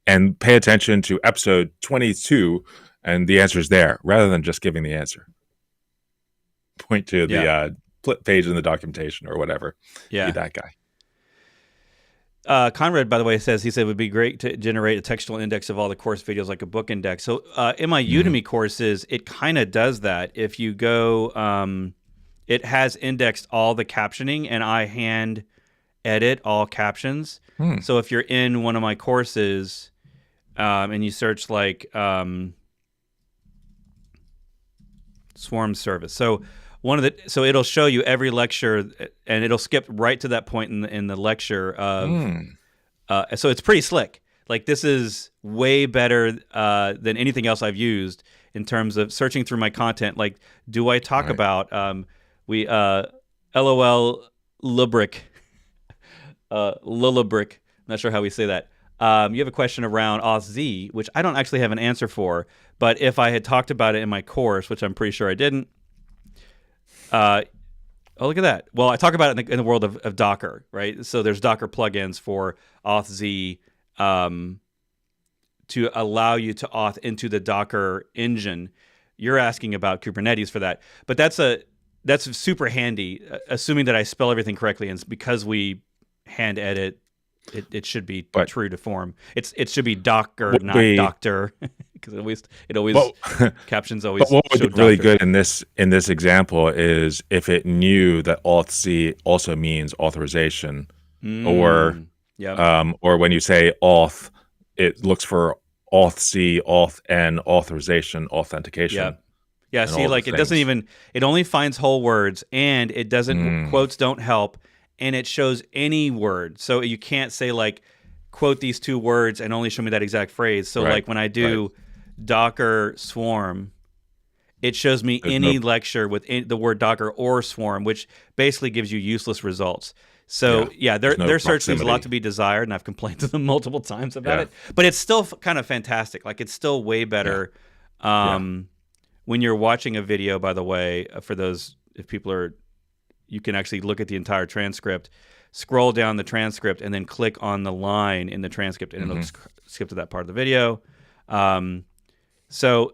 and pay attention to episode 22, and the answer is there, rather than just giving the answer. Point to the Yeah, page in the documentation or whatever. Be yeah. that guy. Conrad, by the way, says he said it would be great to generate a textual index of all the course videos, like a book index. So in my Hmm. Udemy courses, it kind of does that. If you go, it has indexed all the captioning, and I hand edit all captions. Hmm. So if you're in one of my courses and you search like swarm service, so it'll show you every lecture, and it'll skip right to that point in the lecture of. Hmm. So it's pretty slick. Like this is way better than anything else I've used in terms of searching through my content. Like, do I talk Right. about LOL Lubric, Lulabric? I'm not sure how we say that. You have a question around auth which I don't actually have an answer for. But if I had talked about it in my course, which I'm pretty sure I didn't. Oh, look at that. Well, I talk about it in the world of Docker, right? So there's Docker plugins for auth to allow you to auth into the Docker engine. You're asking about Kubernetes for that, but that's super handy. Assuming that I spell everything correctly, and because we hand edit, it should be But true to form. It should be Docker, what not we Doctor, because it always what captions But always what would show be really Doctor. good in this example is if it knew that auth also means authorization, Mm, yep. or when you say auth, it looks for auth auth authorization, authentication, Yep. Yeah, and see, all the like it doesn't things. even, it only finds whole words, and it doesn't, Mm, quotes don't help, and it shows any word. So you can't say like, quote these two words and only show me that exact phrase. So right, like when I right. do Docker Swarm, it shows me There's no, any lecture with the word Docker or Swarm, which basically gives you useless results. yeah, So yeah, there's no their search leaves a lot proximity. to be desired, and I've complained to them multiple times about Yeah, it. But it's still kind of fantastic. Like it's still way yeah, better. yeah. When you're watching a video, by the way, for those, if people are, you can actually look at the entire transcript, scroll down the transcript, and then click on the line in the transcript, and it'll Hmm. skip to that part of the video. So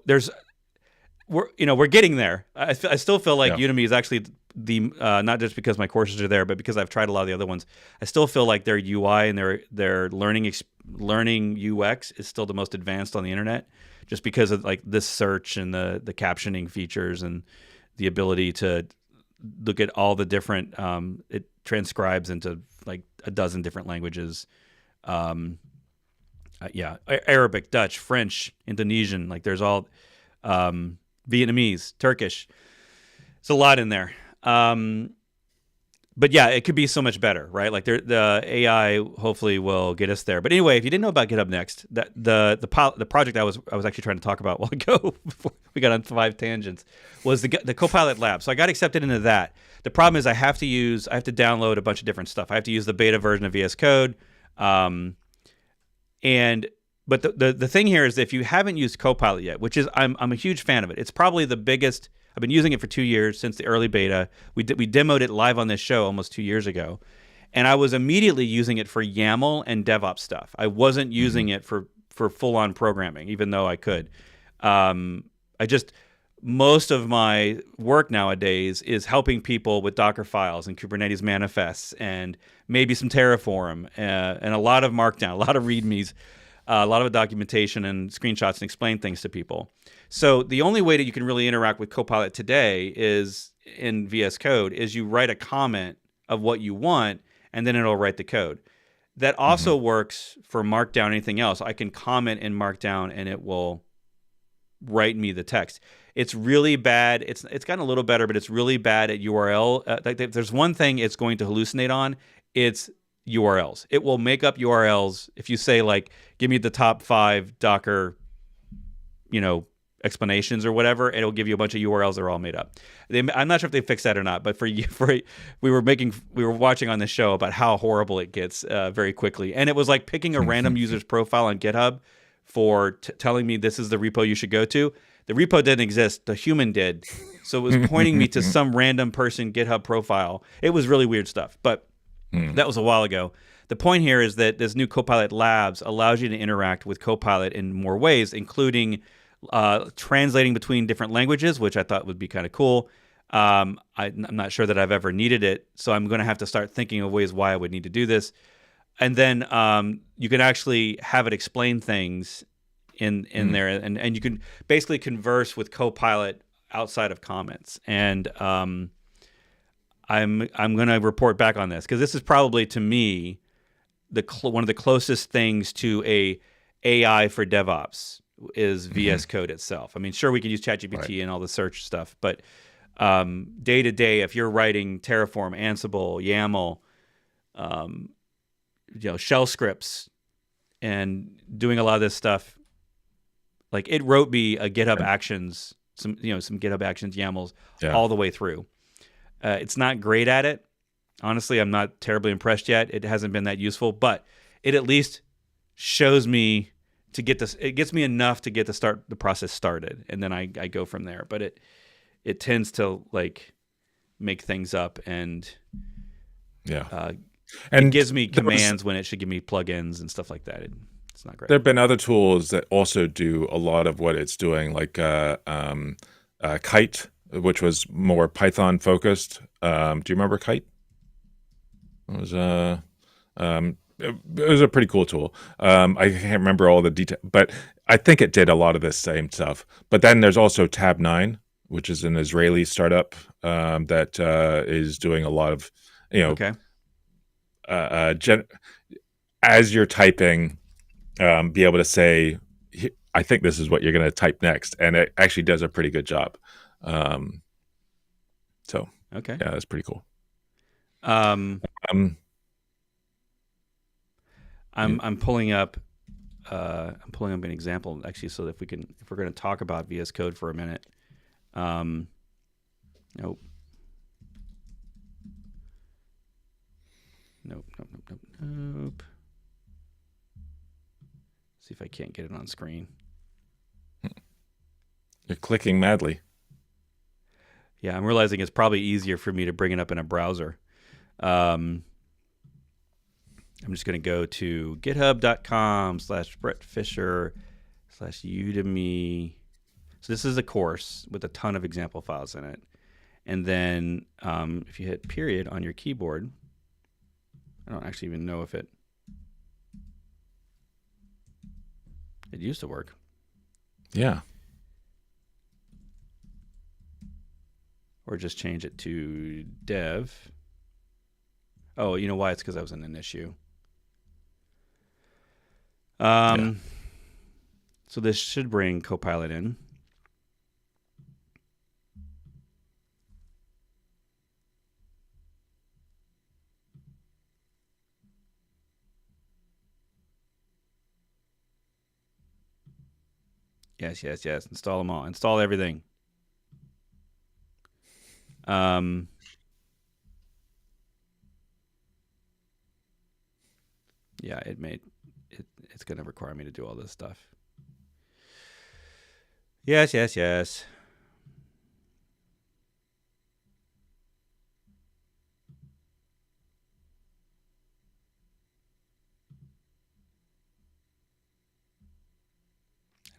we're getting there. I still feel like Yeah. Udemy is actually the not just because my courses are there, but because I've tried a lot of the other ones. I still feel like their UI and their learning UX is still the most advanced on the internet, just because of like this search and the captioning features and the ability to look at all the different. It transcribes into like a dozen different languages. Yeah, Arabic, Dutch, French, Indonesian. Like there's all Vietnamese, Turkish. It's a lot in there. But yeah, it could be so much better, right? Like the AI hopefully will get us there. But anyway, if you didn't know about GitHub Next, that the project I was actually trying to talk about a while ago before we got on 5 tangents was the Copilot Lab. So I got accepted into that. The problem is I have to download a bunch of different stuff. I have to use the beta version of VS Code, but the thing here is that if you haven't used Copilot yet, which is I'm a huge fan of it. It's probably the biggest. I've been using it for 2 years since the early beta. We demoed it live on this show almost 2 years ago, and I was immediately using it for YAML and DevOps stuff. I wasn't using it for full-on programming, even though I could. Most of my work nowadays is helping people with Docker files and Kubernetes manifests and maybe some Terraform and a lot of Markdown, a lot of READMEs, a lot of documentation and screenshots and explain things to people. So the only way that you can really interact with Copilot today is in VS Code is you write a comment of what you want, and then it'll write the code. That also works for Markdown, anything else. I can comment in Markdown, and it will write me the text. It's really bad. It's gotten a little better, but it's really bad at URL. There's one thing it's going to hallucinate on. It's URLs. It will make up URLs. If you say, like, give me the top 5 Docker, explanations or whatever, it'll give you a bunch of URLs that are all made up. I'm not sure if they fixed that or not, but we were watching on this show about how horrible it gets very quickly, and it was like picking a random user's profile on GitHub for telling me this is the repo you should go to. The repo didn't exist, the human did, so it was pointing me to some random person GitHub profile. It was really weird stuff, but that was a while ago. The point here is that this new Copilot Labs allows you to interact with Copilot in more ways, including translating between different languages, which I thought would be kind of cool. I'm not sure that I've ever needed it, so I'm going to have to start thinking of ways why I would need to do this. And then you can actually have it explain things in there, and you can basically converse with Copilot outside of comments. And I'm going to report back on this because this is probably, to me, one of the closest things to a AI for DevOps is VS Code itself. I mean, sure, we could use ChatGPT and all the search stuff, but day to day, if you're writing Terraform, Ansible, YAML, shell scripts, and doing a lot of this stuff, like it wrote me a GitHub Actions, some GitHub Actions YAMLs all the way through. It's not great at it. Honestly, I'm not terribly impressed yet. It hasn't been that useful, but it at least shows me to get this. It gets me enough to get the process started, and then I go from there. But it tends to like make things up and it gives me commands when it should give me plugins and stuff like that. It's not great. There have been other tools that also do a lot of what it's doing, like Kite, which was more Python focused. Do you remember Kite? It was it was a pretty cool tool. I can't remember all the detail, but I think it did a lot of this same stuff. But then there's also Tab9, which is an Israeli startup that is doing a lot of, as you're typing, be able to say, I think this is what you're going to type next. And it actually does a pretty good job. Yeah, that's pretty cool. I'm pulling up an example actually, so that if we're going to talk about VS Code for a minute. Nope. See if I can't get it on screen. You're clicking madly. Yeah, I'm realizing it's probably easier for me to bring it up in a browser. I'm just going to go to github.com/Bret Fisher/Udemy. So this is a course with a ton of example files in it. And then if you hit period on your keyboard, I don't actually even know if it used to work. Yeah. Or just change it to dev. Oh, you know why? It's because I was in an issue. Yeah. Um, so this should bring Copilot in. Yes, yes, yes. Install them all. Install everything. Um, yeah, it's going to require me to do all this stuff. Yes, yes, yes.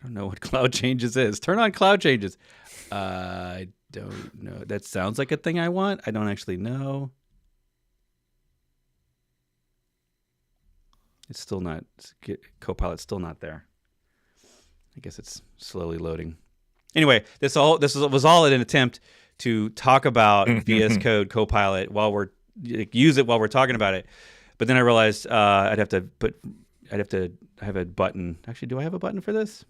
I don't know what cloud changes is. Turn on cloud changes. I don't know. That sounds like a thing I want. I don't actually know. It's still not. Copilot's still not there. I guess it's slowly loading. Anyway, this was all an attempt to talk about VS Code Copilot use it while we're talking about it. But then I realized I'd have to have a button. Actually, do I have a button for this?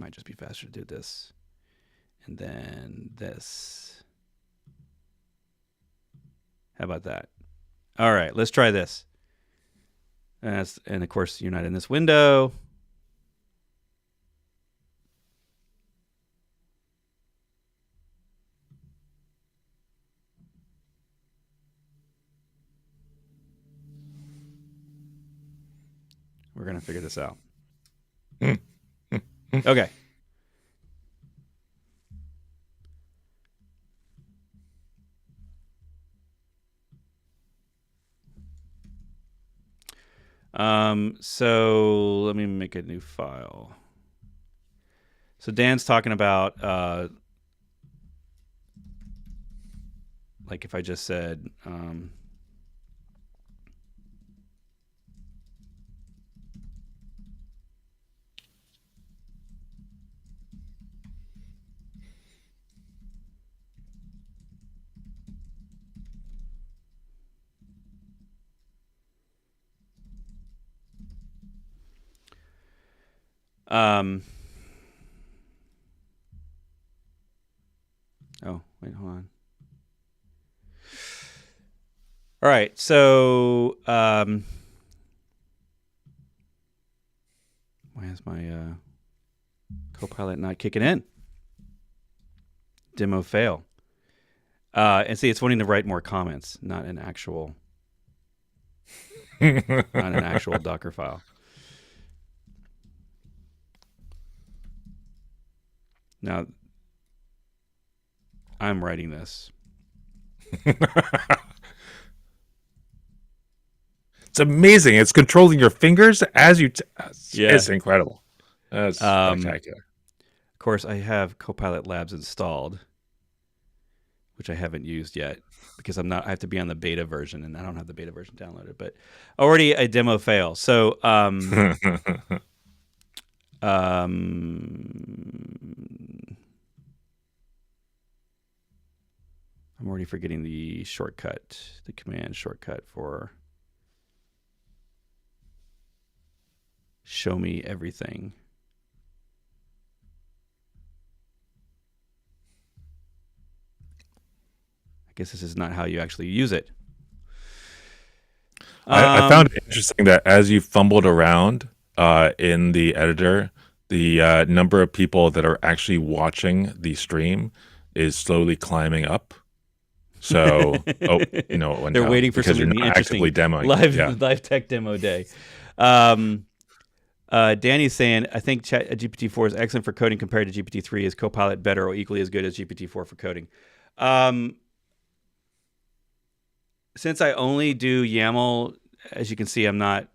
Might just be faster to do this. And then this. How about that? All right, let's try this. And of course, you're not in this window. We're going to figure this out. Okay. So let me make a new file. So Dan's talking about, like if I just said, oh, wait, hold on. All right. So, why is my Copilot not kicking in? Demo fail. And see, it's wanting to write more comments, not an actual Docker file. Now, I'm writing this. It's amazing. It's controlling your fingers as you. Yeah. It's incredible. That's spectacular. Of course, I have Copilot Labs installed, which I haven't used yet because I have to be on the beta version, and I don't have the beta version downloaded. But already a demo fail. So, I'm already forgetting the command shortcut for show me everything. I guess this is not how you actually use it. I found it interesting that as you fumbled around in the editor, the number of people that are actually watching the stream is slowly climbing up. So, they're waiting for something interesting. Actively demoing. Live tech demo day. Danny's saying, I think GPT-4 is excellent for coding compared to GPT-3. Is Copilot better or equally as good as GPT-4 for coding? Since I only do YAML, as you can see, I'm not.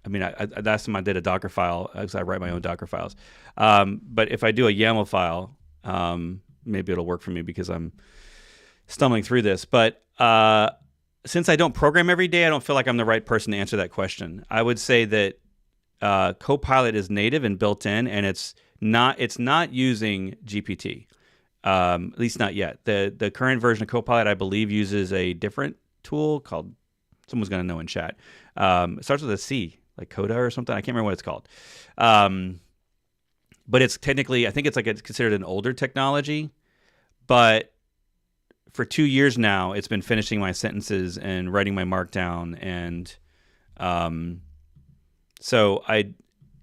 I mean, last time I did a Docker file, because I write my own Docker files. But if I do a YAML file, maybe it'll work for me because I'm stumbling through this. But since I don't program every day, I don't feel like I'm the right person to answer that question. I would say that Copilot is native and built in, and it's not using GPT, at least not yet. The current version of Copilot, I believe, uses a different tool called Someone's going to know in chat. It starts with a C, like Coda or something. I can't remember what it's called. But it's technically, I think it's considered an older technology. But for 2 years now, it's been finishing my sentences and writing my markdown. And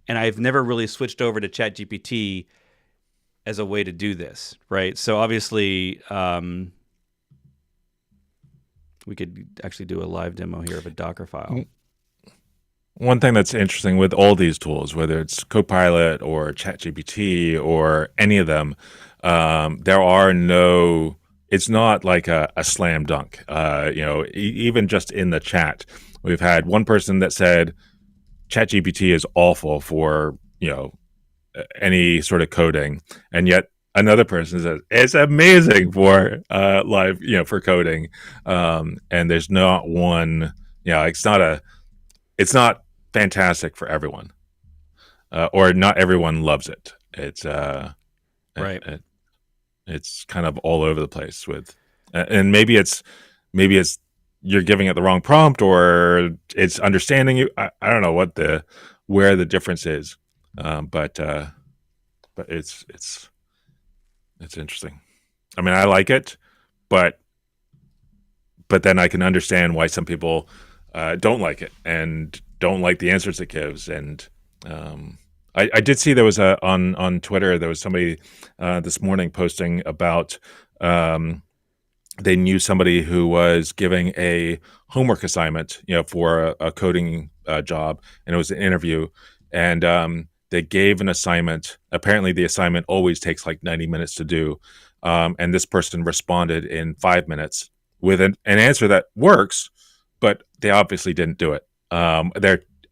I've never really switched over to ChatGPT as a way to do this, right? So obviously, we could actually do a live demo here of a Docker file. One thing that's interesting with all these tools, whether it's Copilot or ChatGPT or any of them, it's not like a slam dunk. Even just in the chat, we've had one person that said ChatGPT is awful for, any sort of coding, and yet another person says it's amazing for live, for coding. And there's not one, it's not fantastic for everyone, or not everyone loves it. It's right. It's kind of all over the place with, and maybe it's you're giving it the wrong prompt, or it's understanding you. I don't know where the difference is, but it's interesting. I mean, I like it, but then I can understand why some people don't like it and don't like the answers it gives. And I did see there was on Twitter, there was somebody this morning posting about they knew somebody who was giving a homework assignment, for a coding job, and it was an interview, and they gave an assignment. Apparently, the assignment always takes like 90 minutes to do, and this person responded in 5 minutes with an answer that works, but they obviously didn't do it.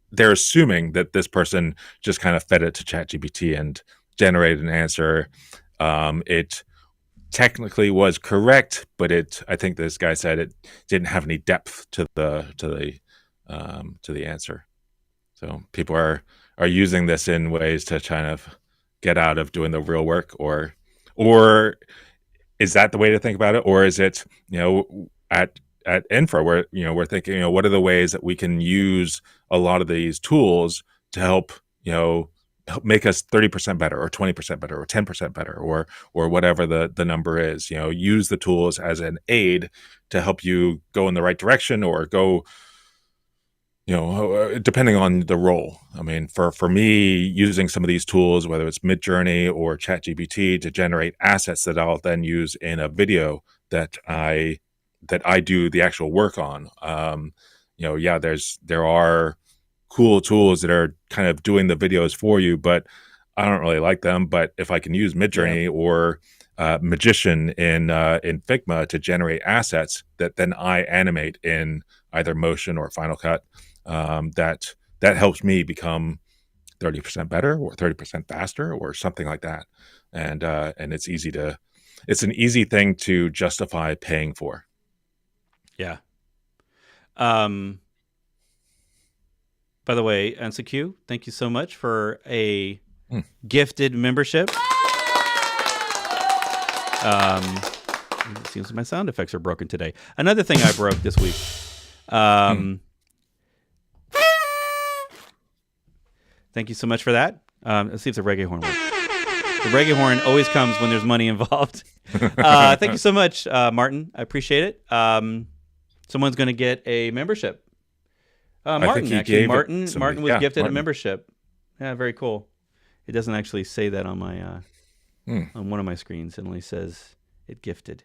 They're assuming that this person just kind of fed it to ChatGPT and generated an answer. It technically was correct, but I think this guy said it didn't have any depth to the answer. So people are using this in ways to kind of get out of doing the real work, or is that the way to think about it? Or is it, at Infra, where, we're thinking, what are the ways that we can use a lot of these tools to help make us 30% better, or 20% better, or 10% better, or whatever the number is. Use the tools as an aid to help you go in the right direction, or go, depending on the role. I mean, for me, using some of these tools, whether it's Midjourney or ChatGPT, to generate assets that I'll then use in a video that I do the actual work on. There are cool tools that are kind of doing the videos for you, but I don't really like them. But if I can use Midjourney or Magician in Figma to generate assets that then I animate in either Motion or Final Cut, that helps me become 30% better, or 30% faster, or something like that. And it's an easy thing to justify paying for. Yeah. By the way, NCQ, thank you so much for a gifted membership. It seems my sound effects are broken today. Another thing I broke this week. Thank you so much for that. Let's see if the reggae horn works. The reggae horn always comes when there's money involved. Thank you so much, Martin. I appreciate it. Someone's going to get a membership. Martin was gifted a membership. Yeah, very cool. It doesn't actually say that on my on one of my screens. It only says it gifted.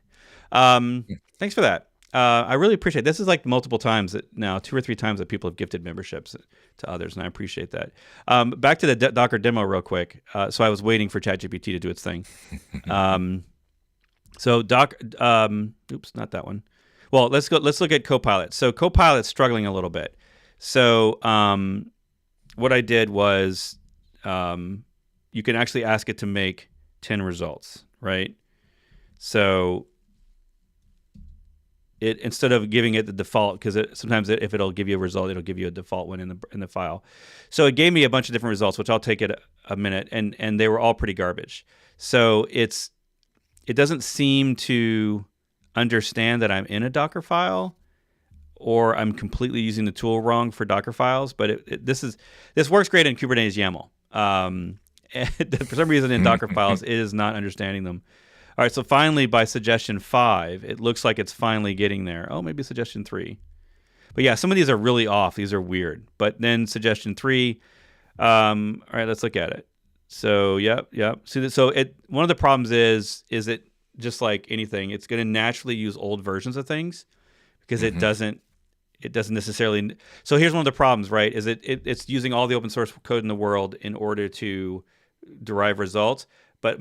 Thanks for that. I really appreciate it. This is like multiple times now, 2 or 3 times that people have gifted memberships to others, and I appreciate that. Back to the Docker demo real quick. So I was waiting for ChatGPT to do its thing. So oops, not that one. Well, let's look at Copilot. So Copilot's struggling a little bit. So what I did was you can actually ask it to make 10 results, right? So instead of giving it the default, because sometimes if it'll give you a result, it'll give you a default one in the file. So it gave me a bunch of different results, which I'll take it a minute, and they were all pretty garbage. So it doesn't seem to understand that I'm in a Docker file, or I'm completely using the tool wrong for Docker files. But this works great in Kubernetes YAML. And for some reason in Docker files, it is not understanding them. All right, so finally by suggestion 5, it looks like it's finally getting there. Oh, maybe suggestion 3. But yeah, some of these are really off. These are weird. But then suggestion 3, all right, let's look at it. So, yep. So one of the problems is it just like anything, it's going to naturally use old versions of things because it doesn't necessarily. So here's one of the problems, right? Is it's using all the open source code in the world in order to derive results, but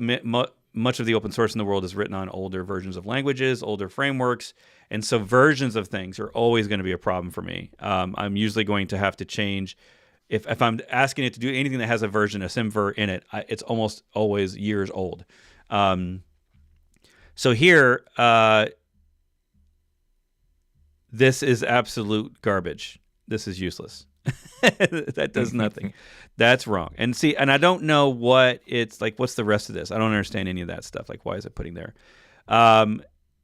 much of the open source in the world is written on older versions of languages, older frameworks, and so versions of things are always going to be a problem for me. I'm usually going to have to change. If I'm asking it to do anything that has a version, a symver in it, it's almost always years old. So here, this is absolute garbage. This is useless. That does nothing. That's wrong. And see, and I don't know what it's like. What's the rest of this? I don't understand any of that stuff. Like, why is it putting there?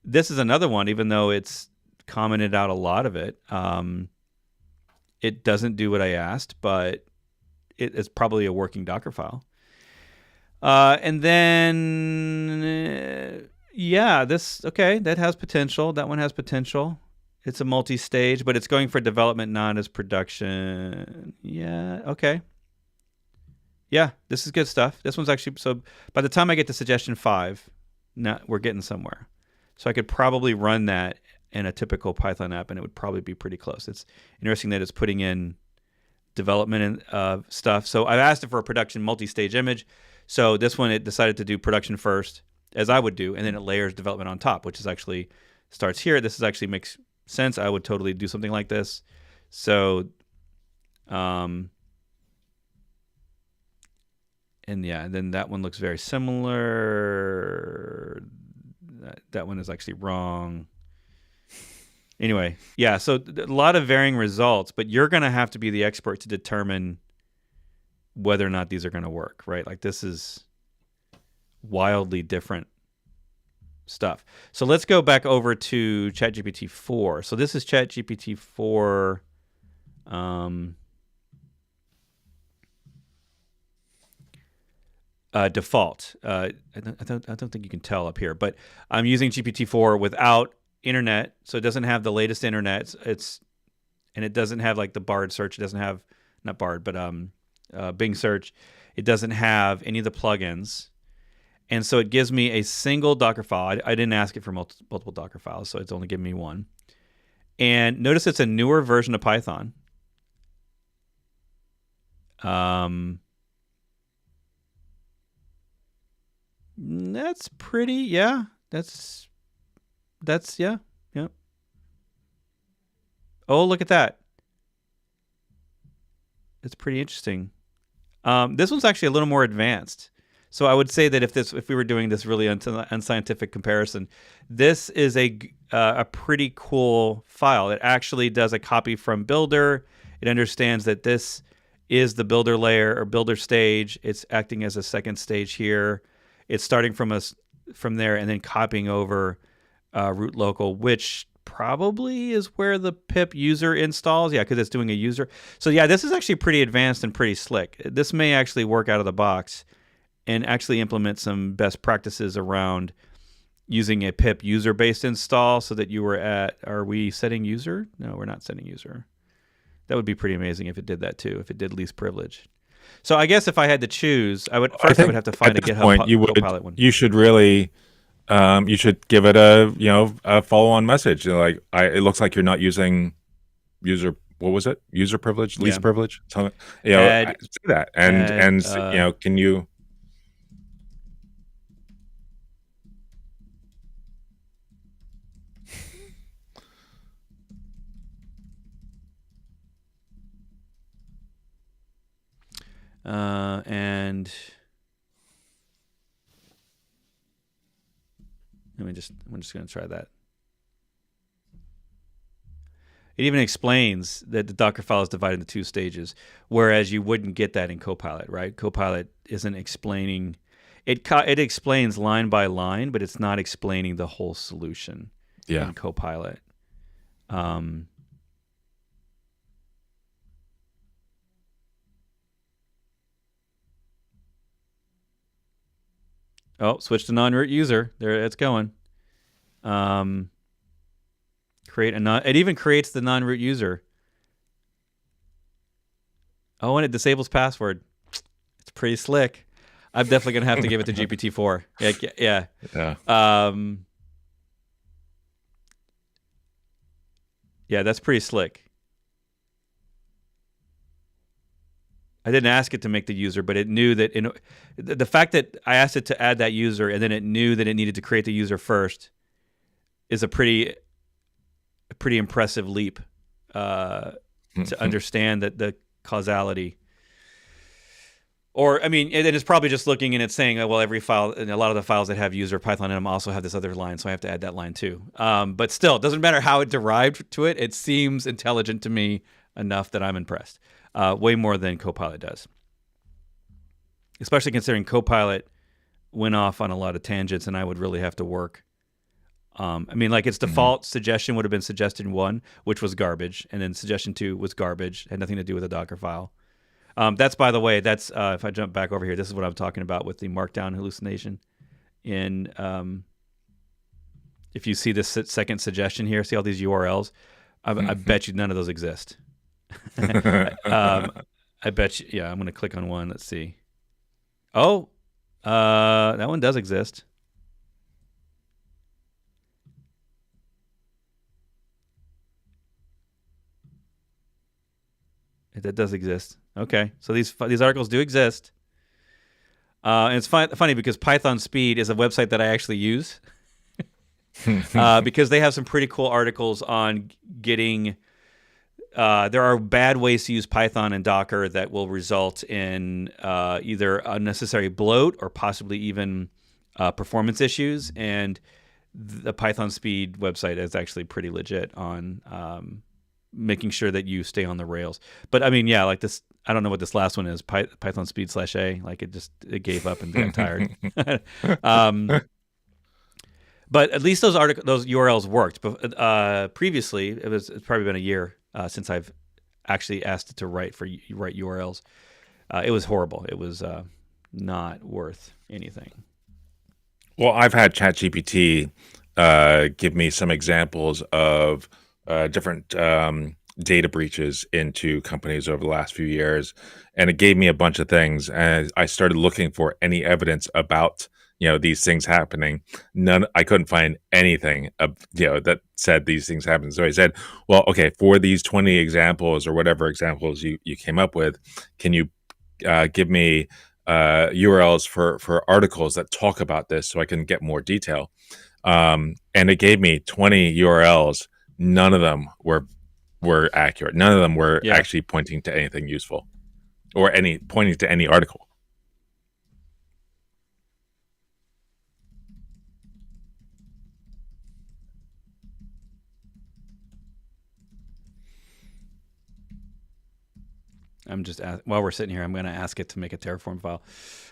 This is another one, even though it's commented out a lot of it. It doesn't do what I asked, but it's probably a working Docker file. And then, that has potential. That one has potential. It's a multi-stage, but it's going for development, not as production. Yeah, okay. Yeah, this is good stuff. This one's actually, so by the time I get to suggestion 5, we're getting somewhere. So I could probably run that in a typical Python app, and it would probably be pretty close. It's interesting that it's putting in development and stuff. So I've asked it for a production multi-stage image. So this one, it decided to do production first, as I would do, and then it layers development on top, which is actually starts here. This is actually makes sense. I would totally do something like this. So, and then that one looks very similar. That one is actually wrong. Anyway, yeah, so a lot of varying results, but you're going to have to be the expert to determine whether or not these are going to work, right? Like this is wildly different stuff. So let's go back over to ChatGPT 4. So this is ChatGPT 4. Default. I don't think you can tell up here, but I'm using GPT-4 without internet, so it doesn't have the latest internet. And it doesn't have like the Bard search. It doesn't have not Bard, but Bing search. It doesn't have any of the plugins, and so it gives me a single Docker file. I didn't ask it for multiple Docker files, so it's only giving me one. And notice it's a newer version of Python. That's pretty, yeah. That's yeah. Oh, look at that. It's pretty interesting. This one's actually a little more advanced. So I would say that if we were doing this really unscientific comparison, this is a pretty cool file. It actually does a copy from Builder. It understands that this is the Builder layer or Builder stage. It's acting as a second stage here. It's starting from there and then copying over root local, which probably is where the pip user installs. Yeah, because it's doing a user. So yeah, this is actually pretty advanced and pretty slick. This may actually work out of the box and actually implement some best practices around using a pip user-based install so that you were are we setting user? No, we're not setting user. That would be pretty amazing if it did that too, if it did least privilege. So I guess if I had to choose, I would have to find a GitHub Copilot one. You should really, you should give it a follow-on message. It looks like you're not using user. What was it? User privilege, least privilege. So, say that, and can you? And I'm just going to try that. It even explains that the Docker file is divided into 2 stages, whereas you wouldn't get that in Copilot, right? Copilot isn't explaining it. It explains line by line, but it's not explaining the whole solution in Copilot. Oh, switch to non-root user. There, it's going. Create a non. It even creates the non-root user. Oh, and it disables password. It's pretty slick. I'm definitely gonna have to give it to GPT-4. Yeah. Yeah. Yeah, that's pretty slick. I didn't ask it to make the user, but it knew that the fact that I asked it to add that user and then it knew that it needed to create the user first is a pretty impressive leap to understand that the causality. Or, I mean, it is probably just looking and it's saying, oh, well, every file, and a lot of the files that have user Python in them also have this other line, so I have to add that line too. But still, it doesn't matter how it derived to it. It seems intelligent to me enough that I'm impressed. Way more than Copilot does. Especially considering Copilot went off on a lot of tangents and I would really have to work. I mean, like its default suggestion would have been suggestion 1, which was garbage, and then suggestion 2 was garbage, had nothing to do with a Docker file. That's, by the way, that's if I jump back over here, this is what I'm talking about with the markdown hallucination. If you see this second suggestion here, see all these URLs, I bet you none of those exist. I bet you, yeah, I'm going to click on one. Let's see. Oh, that one does exist. That does exist. Okay, so these articles do exist. And it's funny because Python Speed is a website that I actually use because they have some pretty cool articles on getting. There are bad ways to use Python and Docker that will result in either unnecessary bloat or possibly even performance issues. And the Python Speed website is actually pretty legit on making sure that you stay on the rails. But I mean, yeah, like this, I don't know what this last one is, Python Speed /A, like it gave up and got tired. But at least those URLs worked. But previously, it's probably been a year since I've actually asked it to write URLs. It was horrible. It was not worth anything. Well, I've had ChatGPT give me some examples of different data breaches into companies over the last few years, and it gave me a bunch of things. And I started looking for any evidence about these things happening. I couldn't find anything that said these things happen. So I said, well, okay, for these 20 examples or whatever examples you came up with, can you give me URLs for articles that talk about this so I can get more detail? And it gave me 20 URLs. None of them were accurate. None of them were actually pointing to anything useful or pointing to any article. I'm just while we're sitting here, I'm going to ask it to make a Terraform file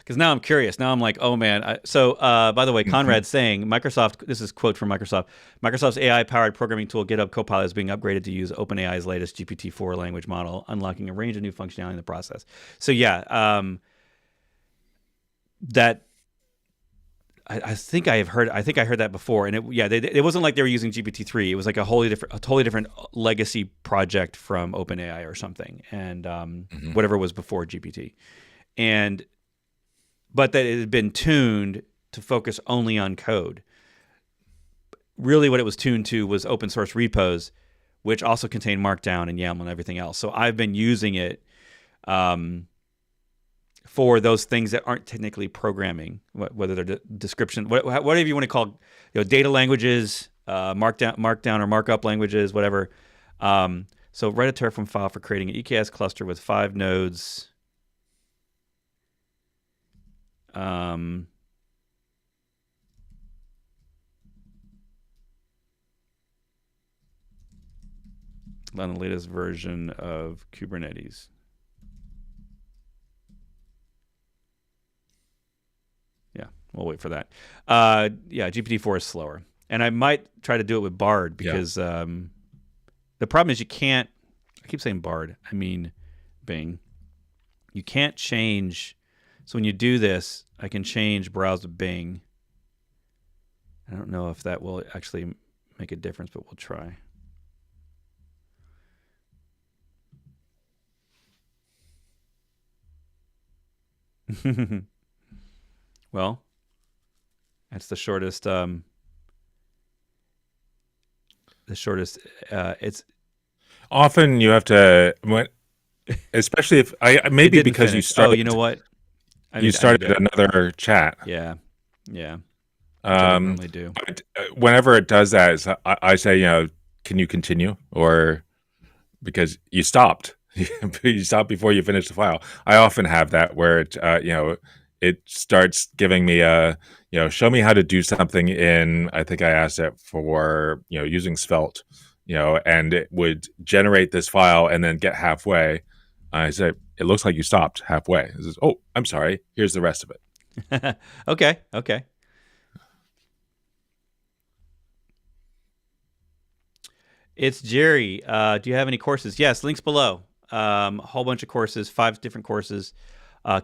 because now I'm curious. Now I'm like, oh man. By the way, Conrad's saying Microsoft. This is a quote from Microsoft. Microsoft's AI-powered programming tool GitHub Copilot is being upgraded to use OpenAI's latest GPT-4 language model, unlocking a range of new functionality in the process. So yeah, that. I think I heard that before, and it wasn't like they were using GPT-3. It was like a totally different legacy project from OpenAI or something, and whatever was before GPT, but that it had been tuned to focus only on code. Really, what it was tuned to was open source repos, which also contain Markdown and YAML and everything else. So I've been using it. For those things that aren't technically programming, whether they're description, whatever you want to call, data languages, markdown or markup languages, whatever. So write a Terraform file for creating an EKS cluster with 5 nodes. On the latest version of Kubernetes. We'll wait for that. GPT-4 is slower. And I might try to do it with Bard because the problem is you can't, I keep saying Bard, I mean Bing. You can't change So when you do this, I can change browse to Bing. I don't know if that will actually make a difference, but we'll try. Well, that's the shortest. It's Often you have to, especially if it maybe didn't because finish. Oh, you know what? you started another chat. Yeah, yeah. Which I don't Um, normally do. but whenever it does that, I say, can you continue, or because you stopped, you stopped before you finished the file. I often have that where it starts giving me show me how to do something in. I think I asked it for using Svelte, and it would generate this file and then get halfway. I said, it looks like you stopped halfway. It says, oh, I'm sorry. Here's the rest of it. Okay. It's Jerry. Do you have any courses? Yes, links below. A whole bunch of courses, 5 different courses.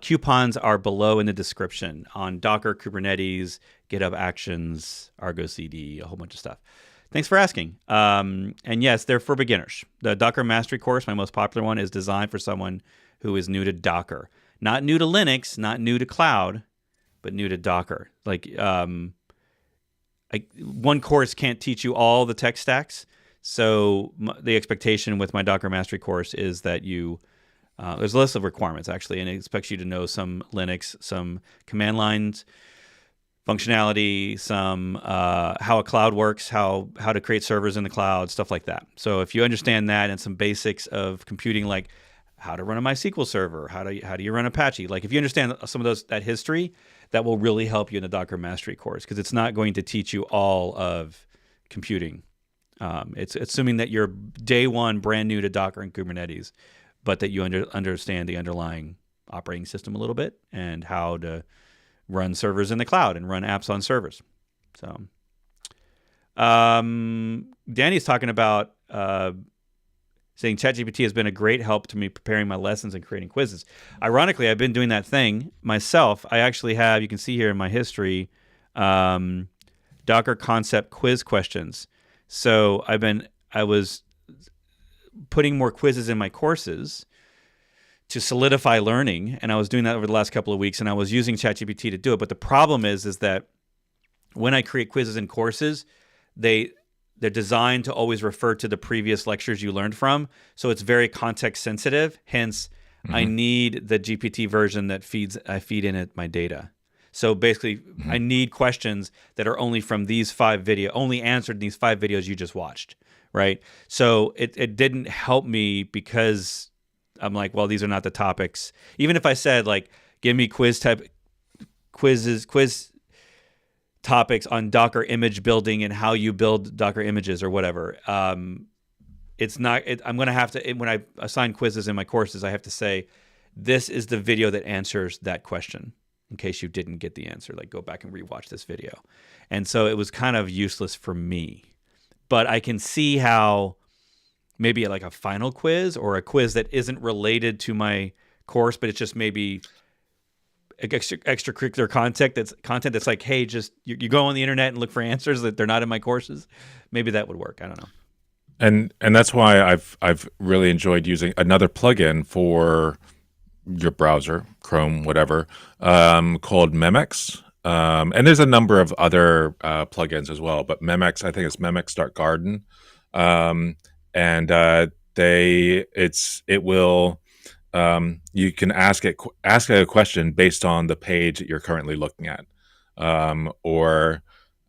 Coupons are below in the description on Docker, Kubernetes, GitHub Actions, Argo CD, a whole bunch of stuff. Thanks for asking. And yes, they're for beginners. The Docker Mastery course, my most popular one, is designed for someone who is new to Docker. Not new to Linux, not new to cloud, but new to Docker. One course can't teach you all the tech stacks. So the expectation with my Docker Mastery course is that there's a list of requirements, actually, and it expects you to know some Linux, some command lines functionality, some how a cloud works, how to create servers in the cloud, stuff like that. So if you understand that and some basics of computing, like how to run a MySQL server, how do you run Apache, like if you understand some of that history, that will really help you in the Docker Mastery course, because it's not going to teach you all of computing. It's assuming that you're day one brand new to Docker and Kubernetes, but that you understand the underlying operating system a little bit and how to run servers in the cloud and run apps on servers. So Danny's talking about saying ChatGPT has been a great help to me preparing my lessons and creating quizzes. Ironically, I've been doing that thing myself. I actually have, you can see here in my history, Docker concept quiz questions. So I was putting more quizzes in my courses to solidify learning, and I was doing that over the last couple of weeks, and I was using ChatGPT to do it. But the problem is that when I create quizzes in courses, they're designed to always refer to the previous lectures you learned from, so it's very context sensitive. Hence, I need the GPT version that I feed in it my data. So basically, I need questions that are only from only answered in these 5 videos you just watched, right? So it didn't help me, because I'm like, well, these are not the topics. Even if I said, like, give me quiz topics on Docker image building and how you build Docker images or whatever, it's not. I'm going to have to, when I assign quizzes in my courses, I have to say, this is the video that answers that question. In case you didn't get the answer, like, go back and rewatch this video. And so it was kind of useless for me. But I can see how maybe like a final quiz or a quiz that isn't related to my course, but it's just maybe extracurricular content that's like, hey, just you go on the internet and look for answers that they're not in my courses. Maybe that would work. I don't know. And that's why I've really enjoyed using another plugin for your browser, Chrome, whatever, called Memex. And there's a number of other plugins as well, but Memex, I think it's memex.garden. And you can ask it a question based on the page that you're currently looking at, or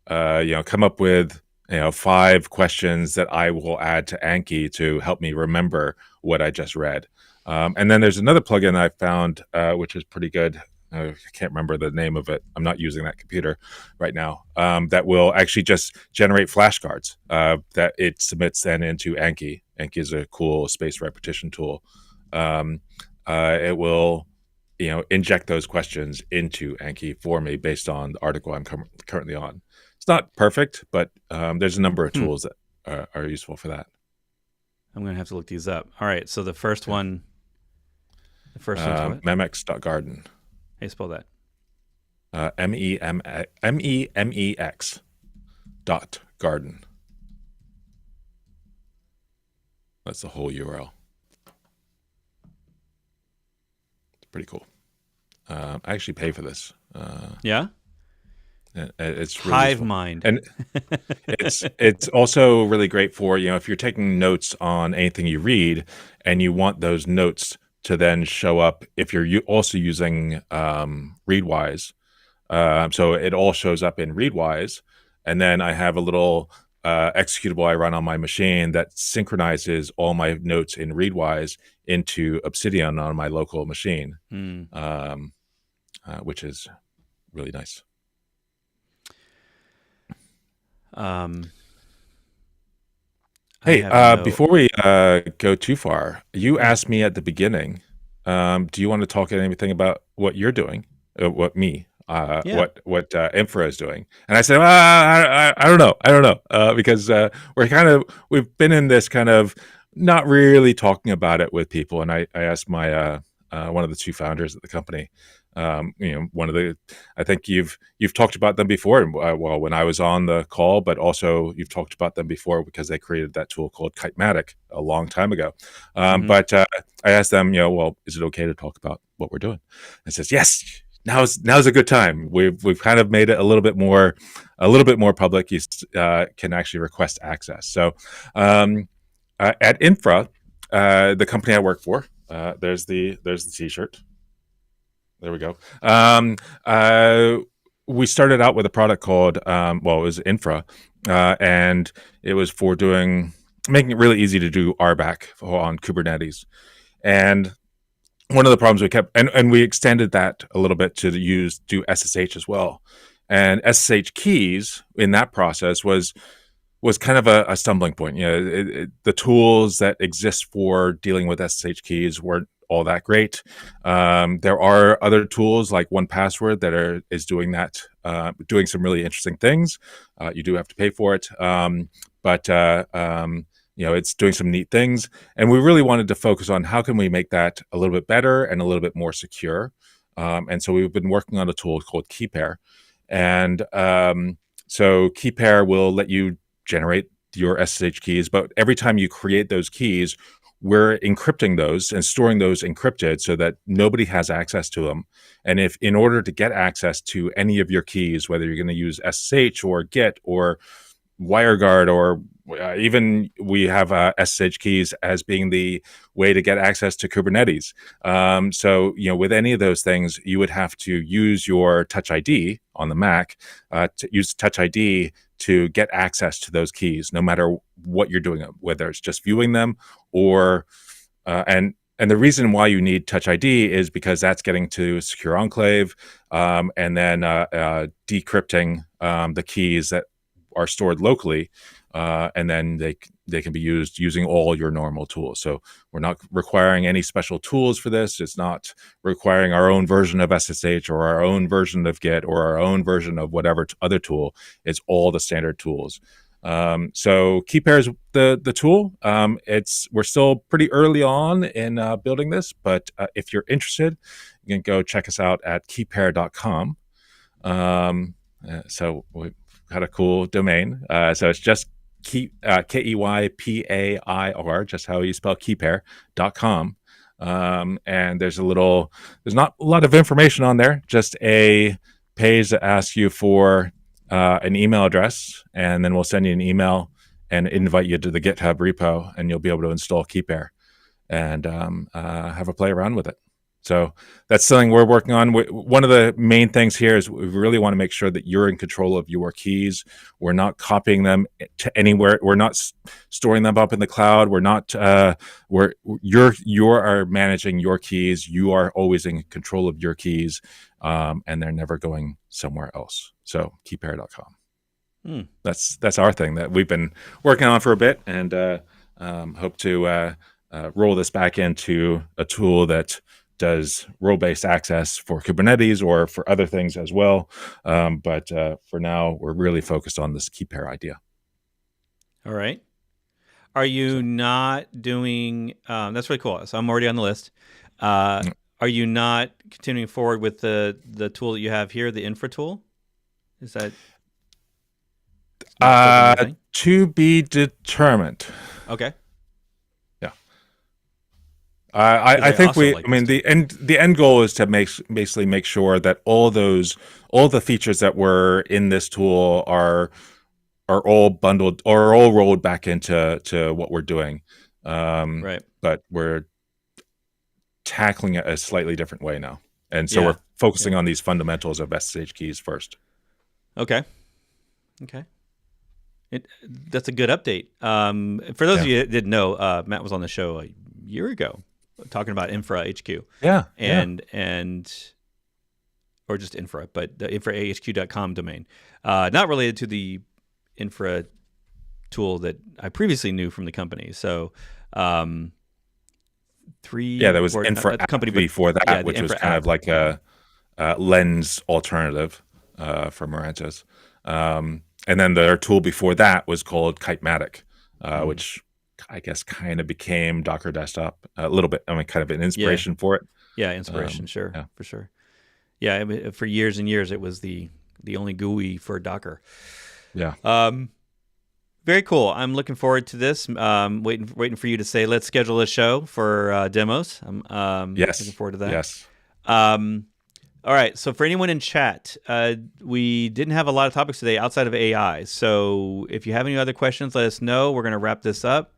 come up with 5 questions that I will add to Anki to help me remember what I just read. And then there's another plugin I found, which is pretty good. I can't remember the name of it. I'm not using that computer right now. That will actually just generate flashcards that it submits then into Anki. Anki is a cool space repetition tool. It will, inject those questions into Anki for me based on the article I'm currently on. It's not perfect, but there's a number of tools that are useful for that. I'm going to have to look these up. All right. So the first one. The first one's what? Memex.garden. you spell that? MEMEX dot garden. That's the whole URL. It's pretty cool. I actually pay for this. Yeah. It's really Hive useful, mind. and it's also really great for, if you're taking notes on anything you read, and you want those notes to then show up if you're also using Readwise. So it all shows up in Readwise, and then I have a little executable I run on my machine that synchronizes all my notes in Readwise into Obsidian on my local machine, Hmm. which is really nice. I Hey, have no. before we go too far, you Yeah. asked me at the beginning, do you want to talk anything about what you're doing, Yeah. what Infra is doing? And I said, well, I don't know, because we've been in this kind of not really talking about it with people. And I asked my one of the two founders at the company, one of the, I think you've talked about them before, well, when I was on the call, but also you've talked about them before because they created that tool called Kitematic a long time ago. Hmm. But I asked them, well, is it okay to talk about what we're doing? And it says, yes, now's a good time. We've kind of made it a little bit more public. You can actually request access. So at Infra, the company I work for, there's the T-shirt. There we go. We started out with a product called, it was Infra, and it was for making it really easy to do RBAC on Kubernetes. And one of the problems we kept, and we extended that a little bit to do SSH as well. And SSH keys in that process was kind of a stumbling point. The tools that exist for dealing with SSH keys weren't all that great. There are other tools like 1Password that is doing that, doing some really interesting things. You do have to pay for it, but it's doing some neat things. And we really wanted to focus on how can we make that a little bit better and a little bit more secure. And so we've been working on a tool called KeyPair, and so KeyPair will let you generate your SSH keys, but every time you create those keys, we're encrypting those and storing those encrypted so that nobody has access to them. And if in order to get access to any of your keys, whether you're going to use SSH or Git or WireGuard, or even we have SSH keys as being the way to get access to Kubernetes. So, with any of those things, you would have to use your Touch ID on the Mac, to use Touch ID to get access to those keys, no matter what you're doing, whether it's just viewing them or, and the reason why you need Touch ID is because that's getting to Secure Enclave, and then decrypting the keys that are stored locally, and then they can be used using all your normal tools. So we're not requiring any special tools for this. It's not requiring our own version of SSH or our own version of Git or our own version of whatever other tool. It's all the standard tools. So KeyPair is the tool. We're still pretty early on in building this, but if you're interested, you can go check us out at keypair.com. So we had a cool domain. So it's just KEYPAIR, just how you spell KeyPair.com. And there's not a lot of information on there, just a page that asks you for an email address, and then we'll send you an email and invite you to the GitHub repo, and you'll be able to install KeyPair and have a play around with it. So that's something we're working on. One of the main things here is we really want to make sure that you're in control of your keys. We're not copying them to anywhere. We're not storing them up in the cloud. We're not. You are managing your keys. You are always in control of your keys, and they're never going somewhere else. So keypair.com. That's our thing that we've been working on for a bit, and hope to roll this back into a tool that does role-based access for Kubernetes or for other things as well. But for now, we're really focused on this KeyPair idea. All right. Are you not doing? That's really cool. So I'm already on the list. Are Are you not continuing forward with the tool that you have here, the infra tool? Is that not still the main thing? To be determined. Okay. Yeah. 'Cause I think also we. like I this mean, tool. the end goal is to basically make sure that all the features that were in this tool are all bundled or all rolled back into what we're doing. Right. But we're tackling it a slightly different way now, and so Yeah. we're focusing on these fundamentals of SSH keys first. Okay. Okay. That's a good update. For those of you that didn't know, Matt was on the show a year ago talking about Infra HQ. Yeah. And or just Infra, but the infrahq.com domain. Not related to the Infra tool that I previously knew from the company. So There was Infra company before that, yeah, which was Infra kind app. of like a Lens alternative for Mirantis. And then their tool before that was called Kitematic, which I guess kind of became Docker Desktop a little bit. I mean, kind of an inspiration for it. Yeah, inspiration, sure, yeah. for sure. Yeah, I mean, for years and years, it was the only GUI for Docker. Yeah. Very cool. I'm looking forward to this. Waiting for you to say, let's schedule a show for demos. I'm Yes. looking forward to that. Yes. All right. So for anyone in chat, we didn't have a lot of topics today outside of AI. So if you have any other questions, let us know. We're going to wrap this up.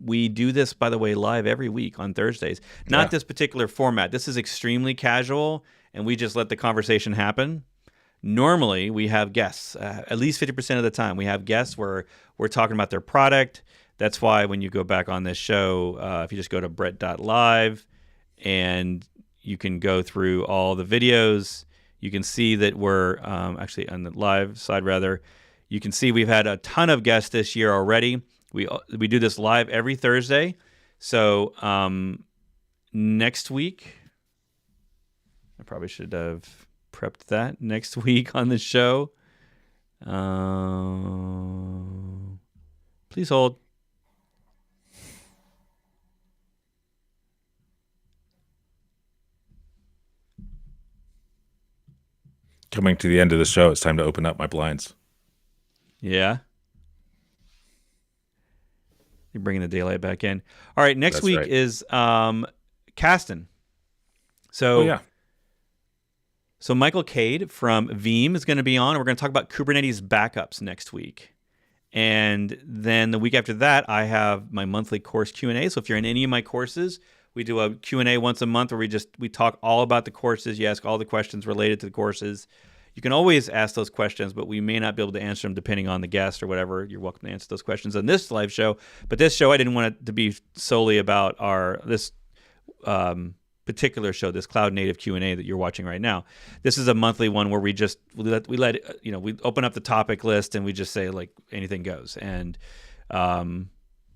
We do this, by the way, live every week on Thursdays. Not this particular format. This is extremely casual, and we just let the conversation happen. Normally, we have guests. At least 50% of the time, we have guests where we're talking about their product. That's why when you go back on this show, if you just go to Bret.live and you can go through all the videos, you can see that we're actually on the live side, rather. You can see we've had a ton of guests this year already. We do this live every Thursday. So next week, I probably should have prepped that. Next week on the show. Please hold. Coming to the end of the show, it's time to open up my blinds. Yeah. You're bringing the daylight back in. All right, next week is Kasten. So, So Michael Cade from Veeam is going to be on. We're going to talk about Kubernetes backups next week. And then the week after that, I have my monthly course Q&A. So if you're in any of my courses, we do a Q&A once a month where we talk all about the courses. You ask all the questions related to the courses. You can always ask those questions, but we may not be able to answer them depending on the guest or whatever. You're welcome to answer those questions on this live show. But this show, I didn't want it to be solely about this particular show, this cloud native Q&A that you're watching right now. This is a monthly one where we open up the topic list and we just say like anything goes. And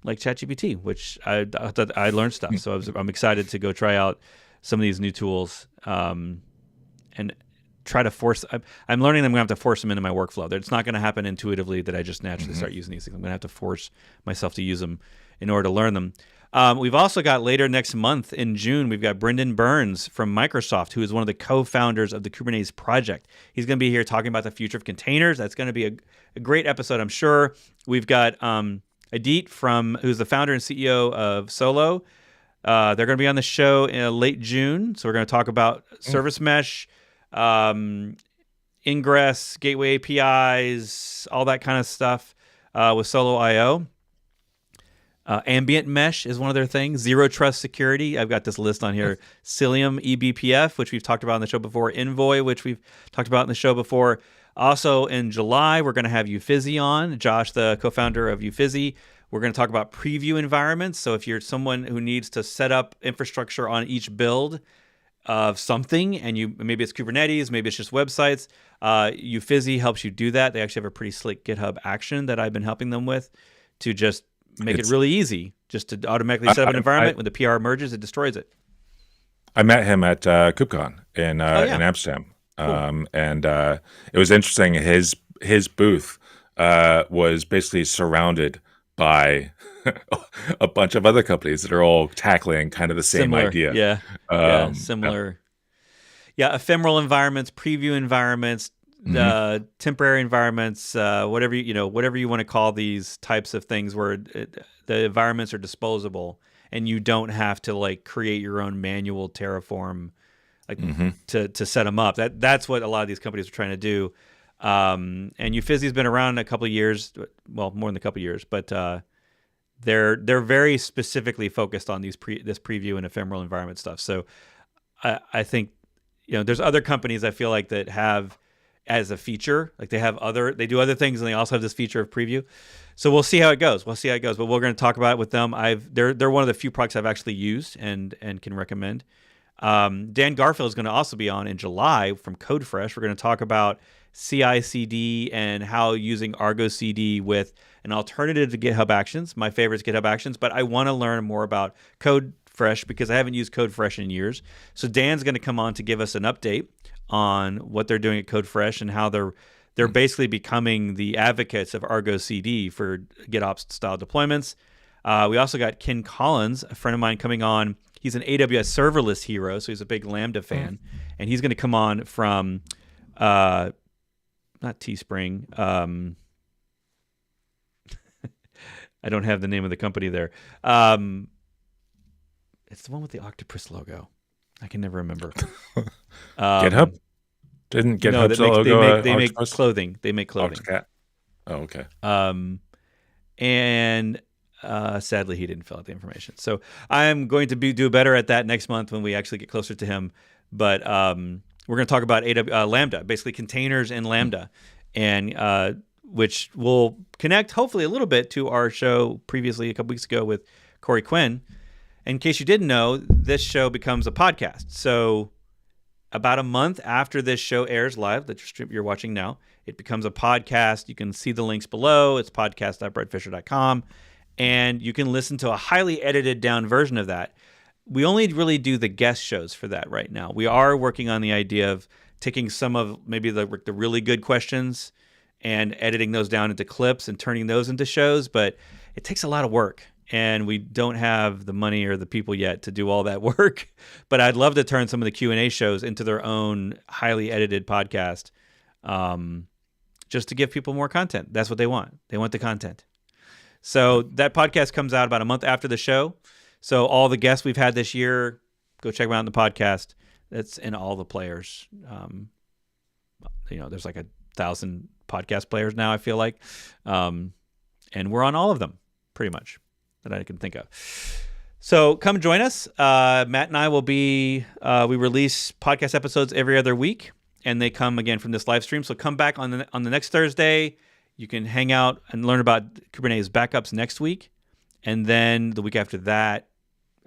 like ChatGPT, which I thought I learned stuff. So I'm excited to go try out some of these new tools and try to force. I'm learning that I'm going to have to force them into my workflow. It's not going to happen intuitively that I just naturally start using these things. I'm going to have to force myself to use them in order to learn them. We've also got later next month in June, we've got Brendan Burns from Microsoft, who is one of the co-founders of the Kubernetes project. He's going to be here talking about the future of containers. That's going to be a great episode, I'm sure. We've got Adit who's the founder and CEO of Solo. They're going to be on the show in late June. So we're going to talk about service mesh, ingress, gateway APIs, all that kind of stuff with Solo IO. Ambient mesh is one of their things. Zero trust security. I've got this list on here. Cilium eBPF, which we've talked about on the show before. Envoy, which we've talked about in the show before. Also in July, we're going to have Ufizzy on. Josh, the co-founder of Ufizzy. We're going to talk about preview environments. So if you're someone who needs to set up infrastructure on each build of something, and maybe it's Kubernetes, maybe it's just websites, Ufizzy helps you do that. They actually have a pretty slick GitHub action that I've been helping them with to just make it really easy, just to automatically set up an environment. When the PR merges, it destroys it. I met him at KubeCon in Amsterdam. Cool. And it was interesting. His booth was basically surrounded by a bunch of other companies that are all tackling kind of the same Similar, idea. yeah, yeah, Yeah. similar. Yeah, ephemeral environments, preview environments, Hmm. temporary environments, whatever whatever you want to call these types of things, where the environments are disposable, and you don't have to like create your own manual Terraform, like Hmm. to set them up. That's what a lot of these companies are trying to do. And Uffizi's been around a couple of years, well, more than a couple of years, but they're very specifically focused on this preview and ephemeral environment stuff. So I think there's other companies I feel like that have as a feature, like they do other things and they also have this feature of preview. So we'll see how it goes. But we're going to talk about it with them. They're one of the few products I've actually used and can recommend. Dan Garfield is going to also be on in July from CodeFresh. We're going to talk about CI/CD and how using Argo CD with an alternative to GitHub Actions. My favorite is GitHub Actions, but I want to learn more about CodeFresh because I haven't used CodeFresh in years. So Dan's going to come on to give us an update on what they're doing at CodeFresh and how they're basically becoming the advocates of Argo CD for GitOps style deployments. We also got Ken Collins, a friend of mine, coming on. He's an AWS serverless hero, so he's a big Lambda fan, and he's going to come on from not Teespring. I don't have the name of the company there. It's the one with the octopus logo. I can never remember. GitHub? Didn't No, GitHub's logo they make octopus? clothing. They make clothing. Octocat? Oh, okay. And sadly, he didn't fill out the information. So I'm going to do better at that next month when we actually get closer to him. But we're going to talk about Lambda, basically containers in Lambda, and which will connect hopefully a little bit to our show previously a couple weeks ago with Corey Quinn. In case you didn't know, this show becomes a podcast. So about a month after this show airs live, that you're watching now, it becomes a podcast. You can see the links below. It's podcast.bretfisher.com. And you can listen to a highly edited down version of that. We only really do the guest shows for that right now. We are working on the idea of taking some of maybe the really good questions and editing those down into clips and turning those into shows. But it takes a lot of work. And we don't have the money or the people yet to do all that work. But I'd love to turn some of the Q&A shows into their own highly edited podcast, just to give people more content. That's what they want. They want the content. So that podcast comes out about a month after the show. So all the guests we've had this year, go check them out in the podcast. That's in all the players. There's like 1,000 podcast players now, I feel like. And we're on all of them, pretty much, that I can think of. So come join us. Matt and I will be, we release podcast episodes every other week, and they come again from this live stream. So come back on the next Thursday. You can hang out and learn about Kubernetes backups next week. And then the week after that,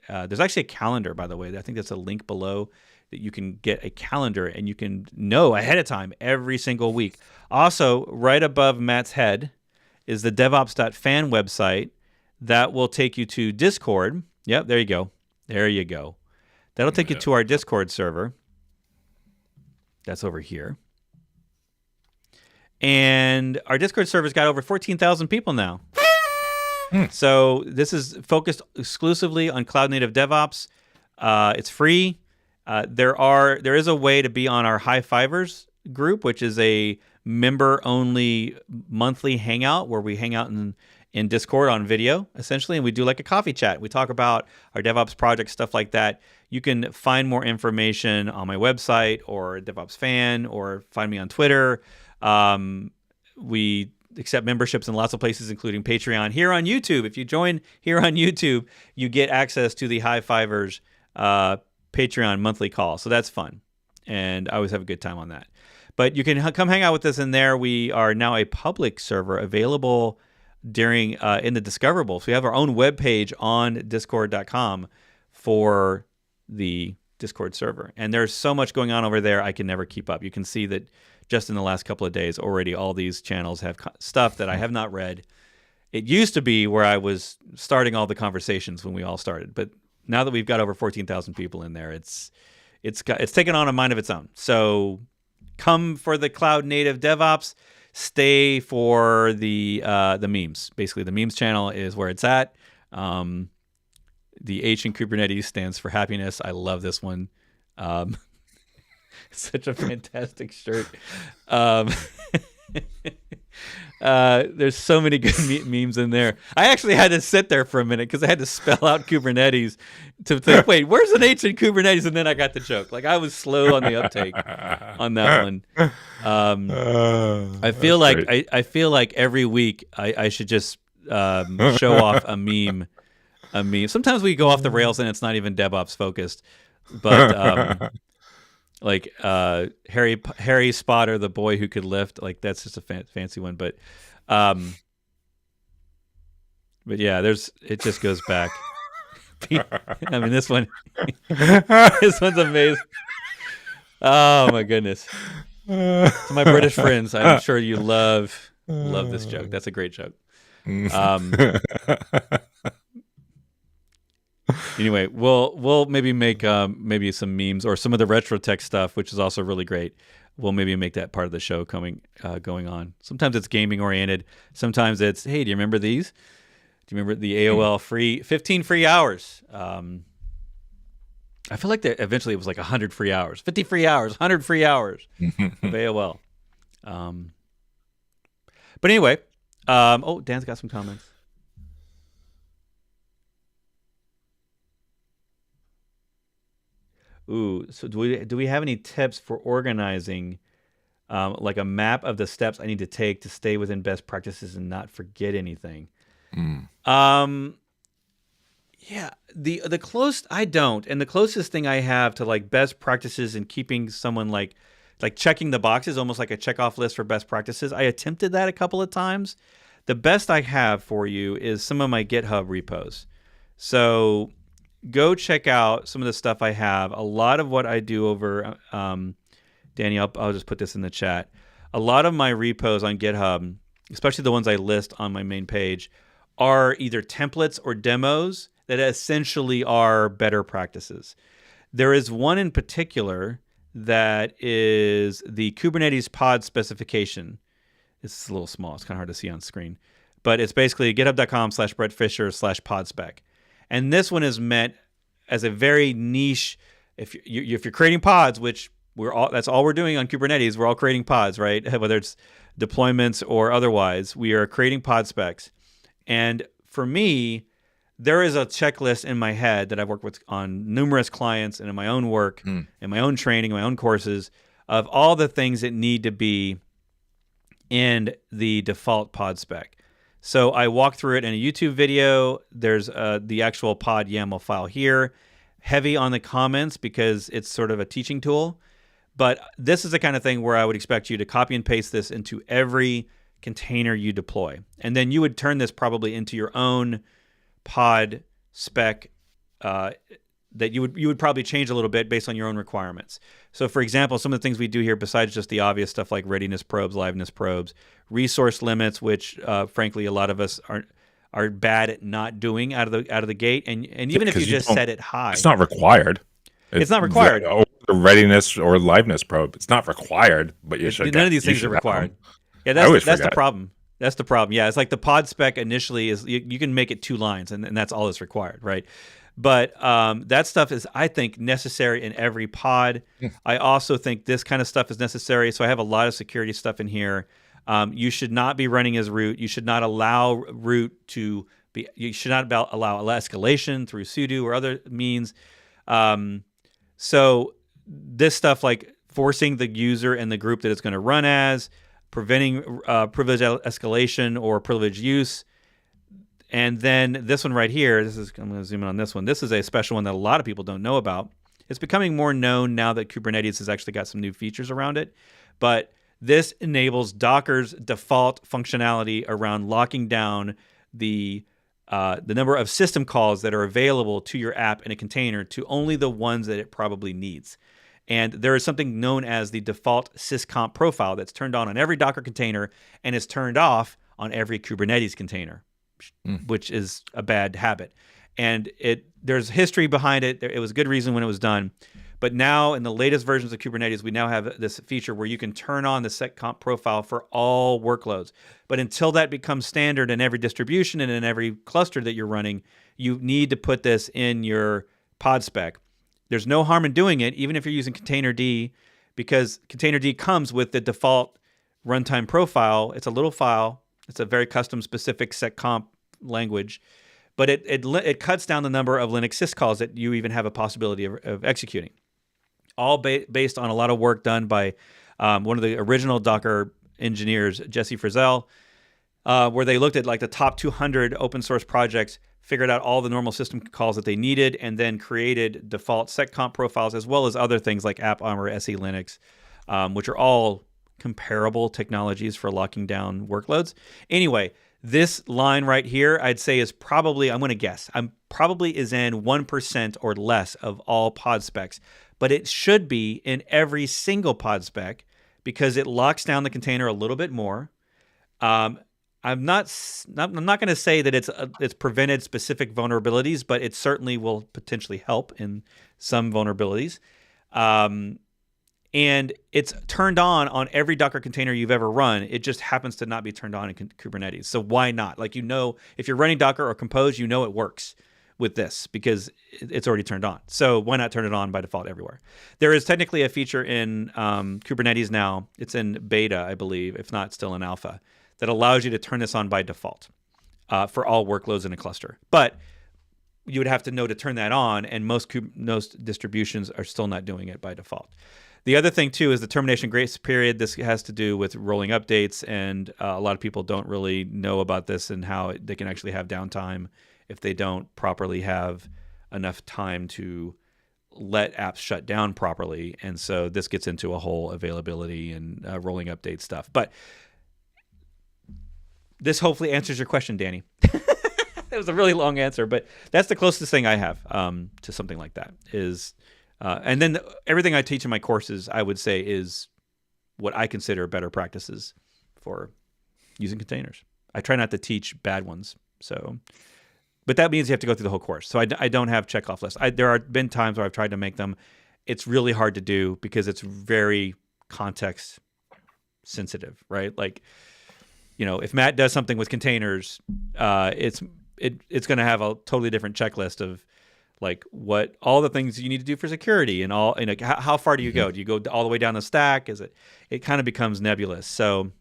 there's actually a calendar, by the way. I think that's a link below that you can get a calendar and you can know ahead of time every single week. Also, right above Matt's head is the DevOps.fan website that will take you to Discord. Yep, there you go. There you go. That'll take you to our Discord server. That's over here. And our Discord server's got over 14,000 people now. So this is focused exclusively on cloud native DevOps. It's free. There is a way to be on our High Fivers group, which is a member-only monthly hangout where we hang out in Discord on video, essentially, and we do like a coffee chat. We talk about our DevOps projects, stuff like that. You can find more information on my website or DevOps Fan, or find me on Twitter. We accept memberships in lots of places, including Patreon. Here on YouTube, if you join here on YouTube, you get access to the High Fivers Patreon monthly call. So that's fun, and I always have a good time on that. But you can come hang out with us in there. We are now a public server available during in the Discoverable. So we have our own webpage on discord.com for the Discord server. And there's so much going on over there, I can never keep up. You can see that just in the last couple of days already, all these channels have stuff that I have not read. It used to be where I was starting all the conversations when we all started. But now that we've got over 14,000 people in there, it's taken on a mind of its own. So come for the cloud native DevOps. stay for the memes. Basically, the memes channel is where it's at. The H in Kubernetes stands for happiness. I love this one. Such a fantastic shirt. There's so many good memes in there. I actually had to sit there for a minute because I had to spell out Kubernetes to think, wait, where's an H in Kubernetes? And then I got the joke. Like, I was slow on the uptake on that one. I feel like I feel like every week I should just show off a meme. Sometimes we go off the rails and it's not even DevOps focused, but like Harry Spotter, the boy who could lift, like that's just a fancy one. But yeah, it just goes back. I mean, this one, this one's amazing. Oh my goodness! To my British friends, I'm sure you love this joke. That's a great joke. Anyway, we'll maybe make maybe some memes or some of the retro tech stuff, which is also really great. We'll maybe make that part of the show going on. Sometimes it's gaming oriented. Sometimes it's, hey, do you remember these? Do you remember the AOL 15 free hours? I feel like eventually it was like 100 free hours, 50 free hours, 100 free hours of AOL. But anyway, Dan's got some comments. Ooh, so do we have any tips for organizing, like a map of the steps I need to take to stay within best practices and not forget anything? Yeah, the close I don't, and the closest thing I have to like best practices and keeping someone like checking the boxes, almost like a checkoff list for best practices. I attempted that a couple of times. The best I have for you is some of my GitHub repos. So go check out some of the stuff I have. A lot of what I do over, Danny, I'll just put this in the chat. A lot of my repos on GitHub, especially the ones I list on my main page, are either templates or demos that essentially are better practices. There is one in particular that is the Kubernetes pod specification. It's a little small. It's kind of hard to see on screen. But it's basically github.com/Bret Fisher/podspec. And this one is meant as a very niche. If you're creating pods, which that's all we're doing on Kubernetes, we're all creating pods, right? Whether it's deployments or otherwise, we are creating pod specs. And for me, there is a checklist in my head that I've worked with on numerous clients and in my own work, in my own training, my own courses, of all the things that need to be in the default pod spec. So I walk through it in a YouTube video. There's the actual pod YAML file here. Heavy on the comments because it's sort of a teaching tool. But this is the kind of thing where I would expect you to copy and paste this into every container you deploy. And then you would turn this probably into your own pod spec that you would probably change a little bit based on your own requirements. So for example, some of the things we do here, besides just the obvious stuff like readiness probes, liveness probes, resource limits, which frankly a lot of us are bad at not doing out of the gate, and even if you just set it high, it's not required. It's not required. The readiness or liveness probe, it's not required, but you should. None of these things are required. Yeah, that's the problem. That's the problem. Yeah, it's like the pod spec initially is you can make it 2 lines, and that's all that's required, right? But that stuff is, I think, necessary in every pod. I also think this kind of stuff is necessary. So I have a lot of security stuff in here. You should not be running as root. You should not allow root to be. You should not allow escalation through sudo or other means. So this stuff like forcing the user and the group that it's going to run as, preventing privilege escalation or privilege use. And then this one right here, I'm going to zoom in on this one. This is a special one that a lot of people don't know about. It's becoming more known now that Kubernetes has actually got some new features around it. But this enables Docker's default functionality around locking down the number of system calls that are available to your app in a container to only the ones that it probably needs. And there is something known as the default syscomp profile that's turned on every Docker container and is turned off on every Kubernetes container, which is a bad habit. And there's history behind it. It was a good reason when it was done. But now in the latest versions of Kubernetes, we now have this feature where you can turn on the seccomp profile for all workloads. But until that becomes standard in every distribution and in every cluster that you're running, you need to put this in your pod spec. There's no harm in doing it, even if you're using Containerd, because Containerd comes with the default runtime profile. It's a little file. It's a very custom specific seccomp language, but it cuts down the number of Linux syscalls that you even have a possibility of executing. All based on a lot of work done by one of the original Docker engineers, Jesse Frizzell, where they looked at like the top 200 open source projects, figured out all the normal system calls that they needed, and then created default seccomp profiles, as well as other things like AppArmor, SE Linux, which are all comparable technologies for locking down workloads. Anyway, this line right here, I'd say is probably, I'm going to guess, probably is in 1% or less of all pod specs, but it should be in every single pod spec because it locks down the container a little bit more. I'm not going to say that it's prevented specific vulnerabilities, but it certainly will potentially help in some vulnerabilities. And it's turned on every Docker container you've ever run. It just happens to not be turned on in Kubernetes. So why not? Like, if you're running Docker or Compose, it works with this because it's already turned on. So why not turn it on by default everywhere? There is technically a feature in Kubernetes now. It's in beta, I believe, if not still in alpha, that allows you to turn this on by default for all workloads in a cluster. But you would have to know to turn that on, and most distributions are still not doing it by default. The other thing, too, is the termination grace period. This has to do with rolling updates, and a lot of people don't really know about this and how they can actually have downtime if they don't properly have enough time to let apps shut down properly. And so this gets into a whole availability and rolling update stuff. But this hopefully answers your question, Danny. It was a really long answer, but that's the closest thing I have to something like that. And then everything I teach in my courses, I would say, is what I consider better practices for using containers. I try not to teach bad ones. But that means you have to go through the whole course. So I don't have checkoff lists. There have been times where I've tried to make them. It's really hard to do because it's very context sensitive, right? Like, if Matt does something with containers, it's going to have a totally different checklist of like what all the things you need to do for security and all. And how far do you go? Do you go all the way down the stack? It kind of becomes nebulous. So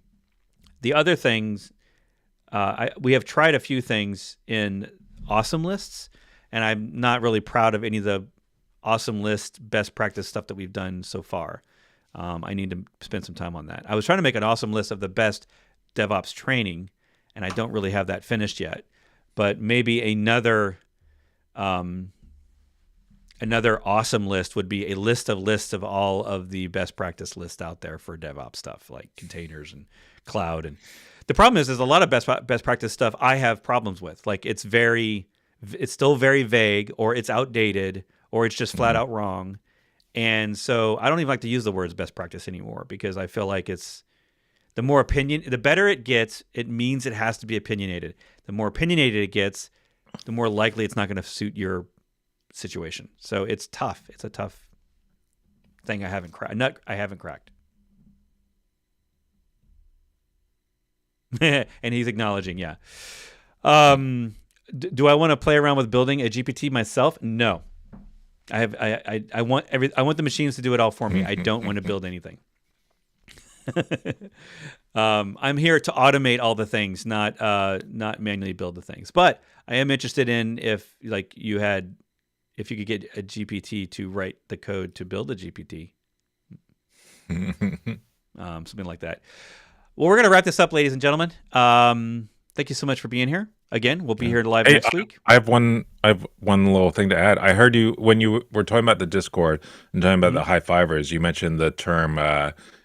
the other things, we have tried a few things in awesome lists, and I'm not really proud of any of the awesome list best practice stuff that we've done so far. I need to spend some time on that. I was trying to make an awesome list of the best DevOps training, and I don't really have that finished yet. But maybe another awesome list would be a list of lists of all of the best practice lists out there for DevOps stuff, like containers and cloud. And the problem is a lot of best practice stuff I have problems with. Like it's still very vague, or it's outdated, or it's just flat out wrong. And so I don't even like to use the words best practice anymore because I feel like the better it gets, it means it has to be opinionated. The more opinionated it gets, the more likely it's not going to suit your situation. So it's tough. It's a tough thing I haven't cracked. And he's acknowledging, yeah. Do I want to play around with building a GPT myself? No. I want the machines to do it all for me. I don't want to build anything. I'm here to automate all the things, not manually build the things. But I am interested in if you could get a GPT to write the code to build a GPT, something like that. Well, we're going to wrap this up, ladies and gentlemen. Thank you so much for being here. Again, we'll be here live next week. I have one little thing to add. I heard you when you were talking about the Discord and talking about the high fivers. You mentioned the term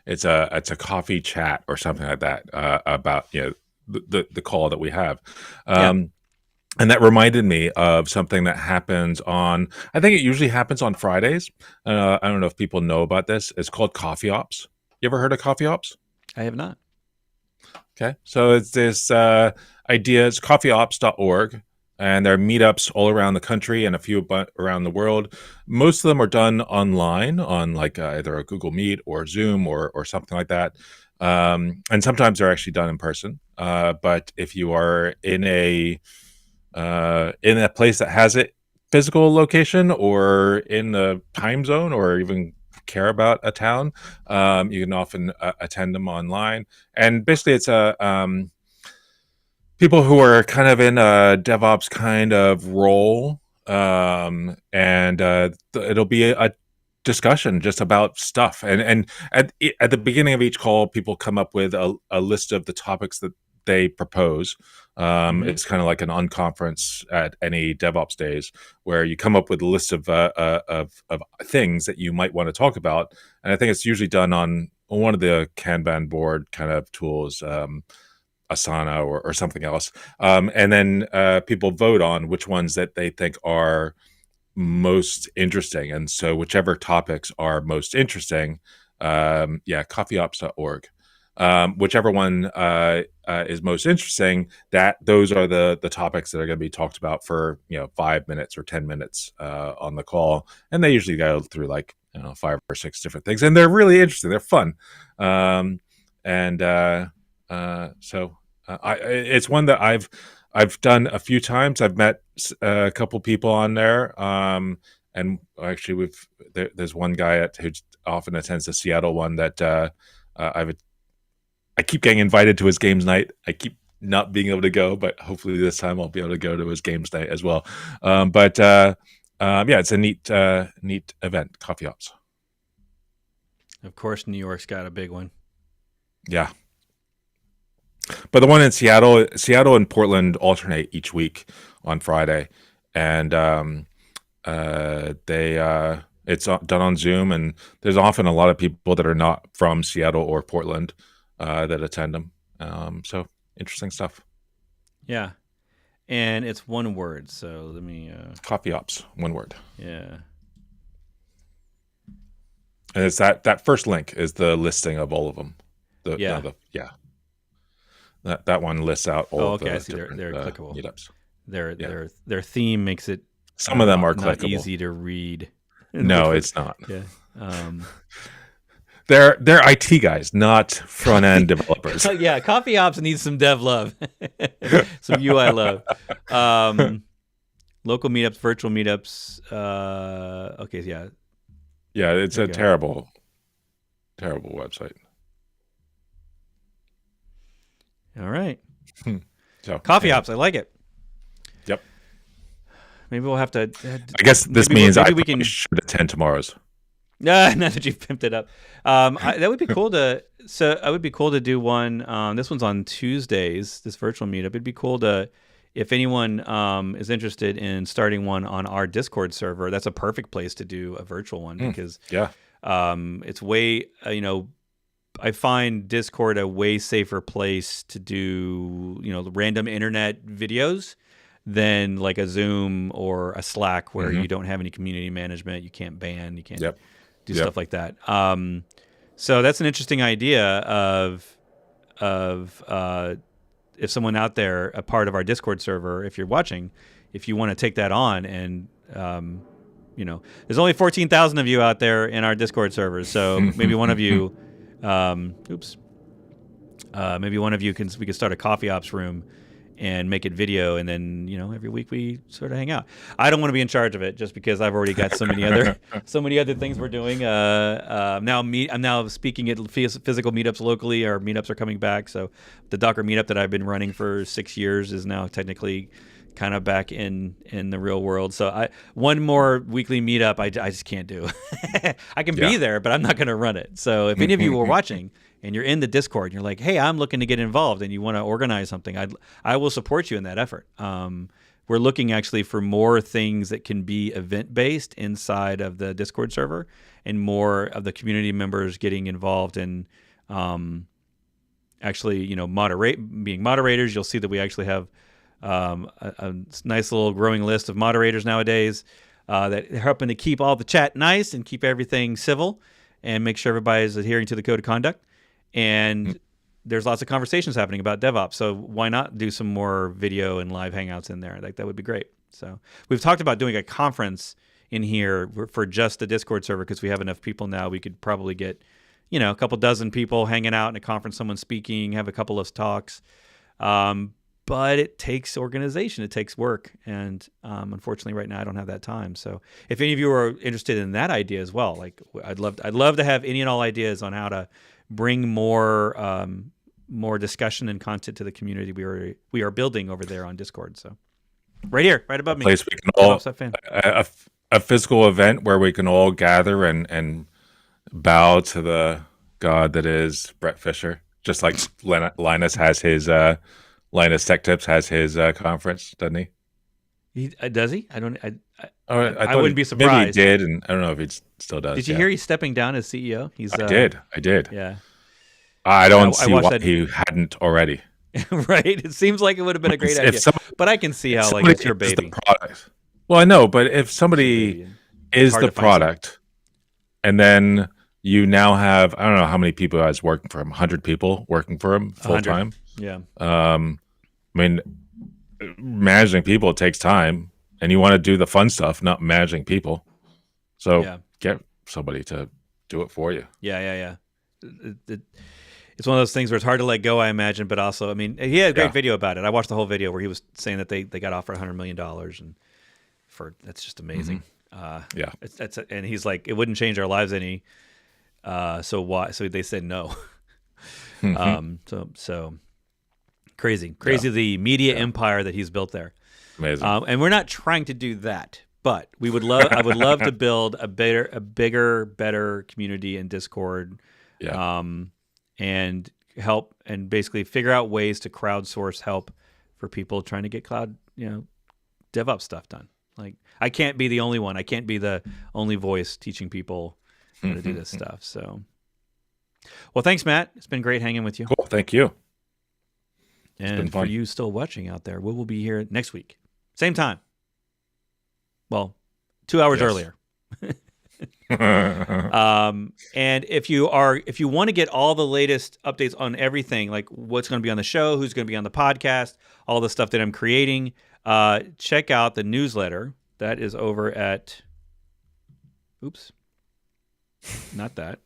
it's a coffee chat or something like that about the call that we have. And that reminded me of something that happens I think it usually happens on Fridays. I don't know if people know about this. It's called Coffee Ops. You ever heard of Coffee Ops? I have not. Okay. So it's this idea. It's coffeeops.org. and there are meetups all around the country and a few around the world. Most of them are done online on like either a Google Meet or Zoom or something like that. And sometimes they're actually done in person. But if you are in a place that has a physical location or in the time zone or even care about a town, you can often attend them online. And basically, it's a people who are kind of in a DevOps kind of role, and it'll be a discussion just about stuff. And at the beginning of each call, people come up with a list of the topics that they propose. Mm-hmm. It's kind of like an unconference at any DevOps days, where you come up with a list of things that you might want to talk about. And I think it's usually done on one of the Kanban board kind of tools. Asana or something else. And then people vote on which ones that they think are most interesting. And so whichever topics are most interesting, coffeeops.org. Whichever one is most interesting, that those are the topics that are going to be talked about for 5 minutes or 10 minutes on the call, and they usually go through like 5 or 6 different things, and they're really interesting. They're fun, it's one that I've done a few times. I've met a couple people on there, and actually there's one guy who often attends the Seattle one that I keep getting invited to his games night. I keep not being able to go, but hopefully this time I'll be able to go to his games night as well. It's a neat event, Coffee Ops. Of course, New York's got a big one. Yeah. But the one in Seattle and Portland alternate each week on Friday, and it's done on Zoom, and there's often a lot of people that are not from Seattle or Portland that attend them. So interesting stuff. Yeah, and it's one word. So let me Coffee Ops, one word. Yeah, and it's that first link is the listing of all of them. That one lists out all of the I see. They're clickable. Meetups. Their theme makes it some of them are not clickable. Easy to read. No, it's not. Yeah. They're IT guys, not front end developers. Yeah, Coffee Ops needs some dev love, some UI love. Local meetups, virtual meetups. Yeah, it's a terrible website. All right. So Coffee Ops, I like it. Yep. Maybe we'll have to. I guess this means I should attend tomorrow's. Now that you've pimped it up, that would be cool to. So it would be cool to do one. This one's on Tuesdays. This virtual meetup. It'd be cool to, if anyone is interested in starting one on our Discord server. That's a perfect place to do a virtual one because it's way I find Discord a way safer place to do random internet videos than like a Zoom or a Slack where you don't have any community management. You can't ban. You can't do stuff like that. So that's an interesting idea of if someone out there, a part of our Discord server, if you're watching, if you want to take that on and there's only 14,000 of you out there in our Discord server, so maybe one of you. Maybe one of you we could start a Coffee Ops room and make it video, and then every week we sort of hang out. I don't want to be in charge of it just because I've already got so many other things we're doing. I'm now speaking at physical meetups locally. Our meetups are coming back, so the Docker meetup that I've been running for 6 years is now technically kind of back in the real world. So one more weekly meetup I just can't do. I can be there, but I'm not going to run it. So if any of you are watching and you're in the Discord and you're like, hey, I'm looking to get involved and you want to organize something, I will support you in that effort. We're looking actually for more things that can be event-based inside of the Discord server and more of the community members getting involved in actually, being moderators. You'll see that we actually have a nice little growing list of moderators nowadays that are helping to keep all the chat nice and keep everything civil and make sure everybody's adhering to the code of conduct. And there's lots of conversations happening about DevOps. So why not do some more video and live hangouts in there? Like that would be great. So we've talked about doing a conference in here for just the Discord server because we have enough people now. We could probably get, a couple dozen people hanging out in a conference, someone speaking, have a couple of talks. But it takes organization, it takes work, and unfortunately, right now I don't have that time. So, if any of you are interested in that idea as well, like I'd love to have any and all ideas on how to bring more discussion and content to the community we are building over there on Discord. So, right here, right above me, place we can all a physical event where we can all gather and bow to the God that is Bret Fisher, just like Linus has his. Linus Tech Tips has his conference, doesn't he? Does he? I don't. I wouldn't be surprised. Maybe he did, and I don't know if he still does. Did you hear he's stepping down as CEO? I did. Yeah. I don't see why he hadn't already. Right. It seems like it would have been a great idea, but I can see how like it's your baby. Well, I know, but if somebody is the product, and then you now have, I don't know how many people guys working for him, 100 people working for him full time. Yeah. I mean, managing people takes time, and you want to do the fun stuff, not managing people. So get somebody to do it for you. Yeah. It's one of those things where it's hard to let go, I imagine, but also, I mean, he had a great video about it. I watched the whole video where he was saying that they got offered $100 million, and that's just amazing. Mm-hmm. And he's like, it wouldn't change our lives any. So why? So they said no. So crazy, the media empire that he's built there. Amazing. And we're not trying to do that, but I would love to build a bigger, better community in Discord. Yeah. And help and basically figure out ways to crowdsource help for people trying to get cloud, DevOps stuff done. Like I can't be the only one. I can't be the only voice teaching people how to do this stuff. So, well, thanks, Matt. It's been great hanging with you. Cool. Thank you. And for you still watching out there, we will be here next week. Same time. Well, 2 hours earlier. And if you want to get all the latest updates on everything, like what's going to be on the show, who's going to be on the podcast, all the stuff that I'm creating, check out the newsletter. That is over at, not that.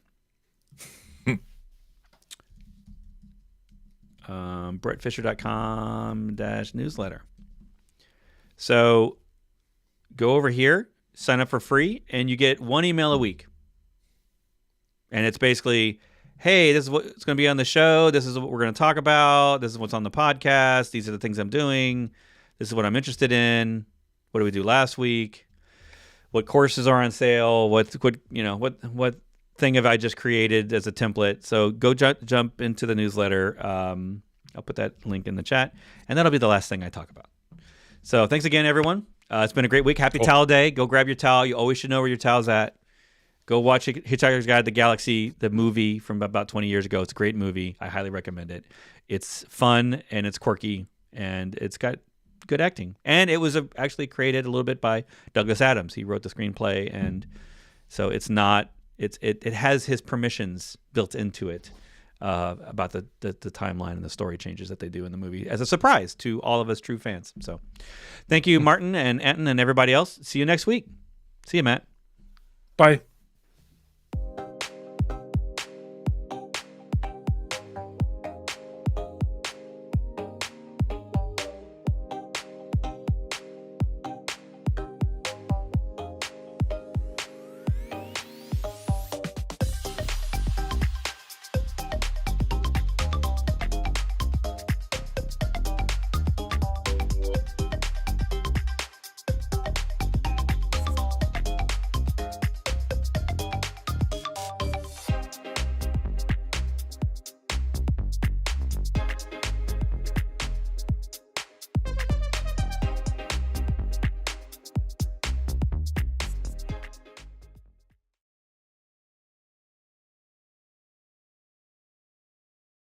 BretFisher.com/newsletter. So go over here, sign up for free, and you get one email a week. And it's basically, hey, this is what's going to be on the show. This is what we're going to talk about. This is what's on the podcast. These are the things I'm doing. This is what I'm interested in. What did we do last week? What courses are on sale? What thing have I just created as a template? So go jump into the newsletter. I'll put that link in the chat, and that'll be the last thing I talk about. So thanks again, everyone. It's been a great week. Happy Towel Day. Go grab your towel. You always should know where your towel's at. Go watch Hitchhiker's Guide to the Galaxy, the movie from about 20 years ago. It's a great movie. I highly recommend it. It's fun, and it's quirky, and it's got good acting. And it was actually created a little bit by Douglas Adams. He wrote the screenplay, and so it has his permissions built into it about the timeline and the story changes that they do in the movie as a surprise to all of us true fans. So thank you, Martin and Anton and everybody else. See you next week. See you, Matt. Bye.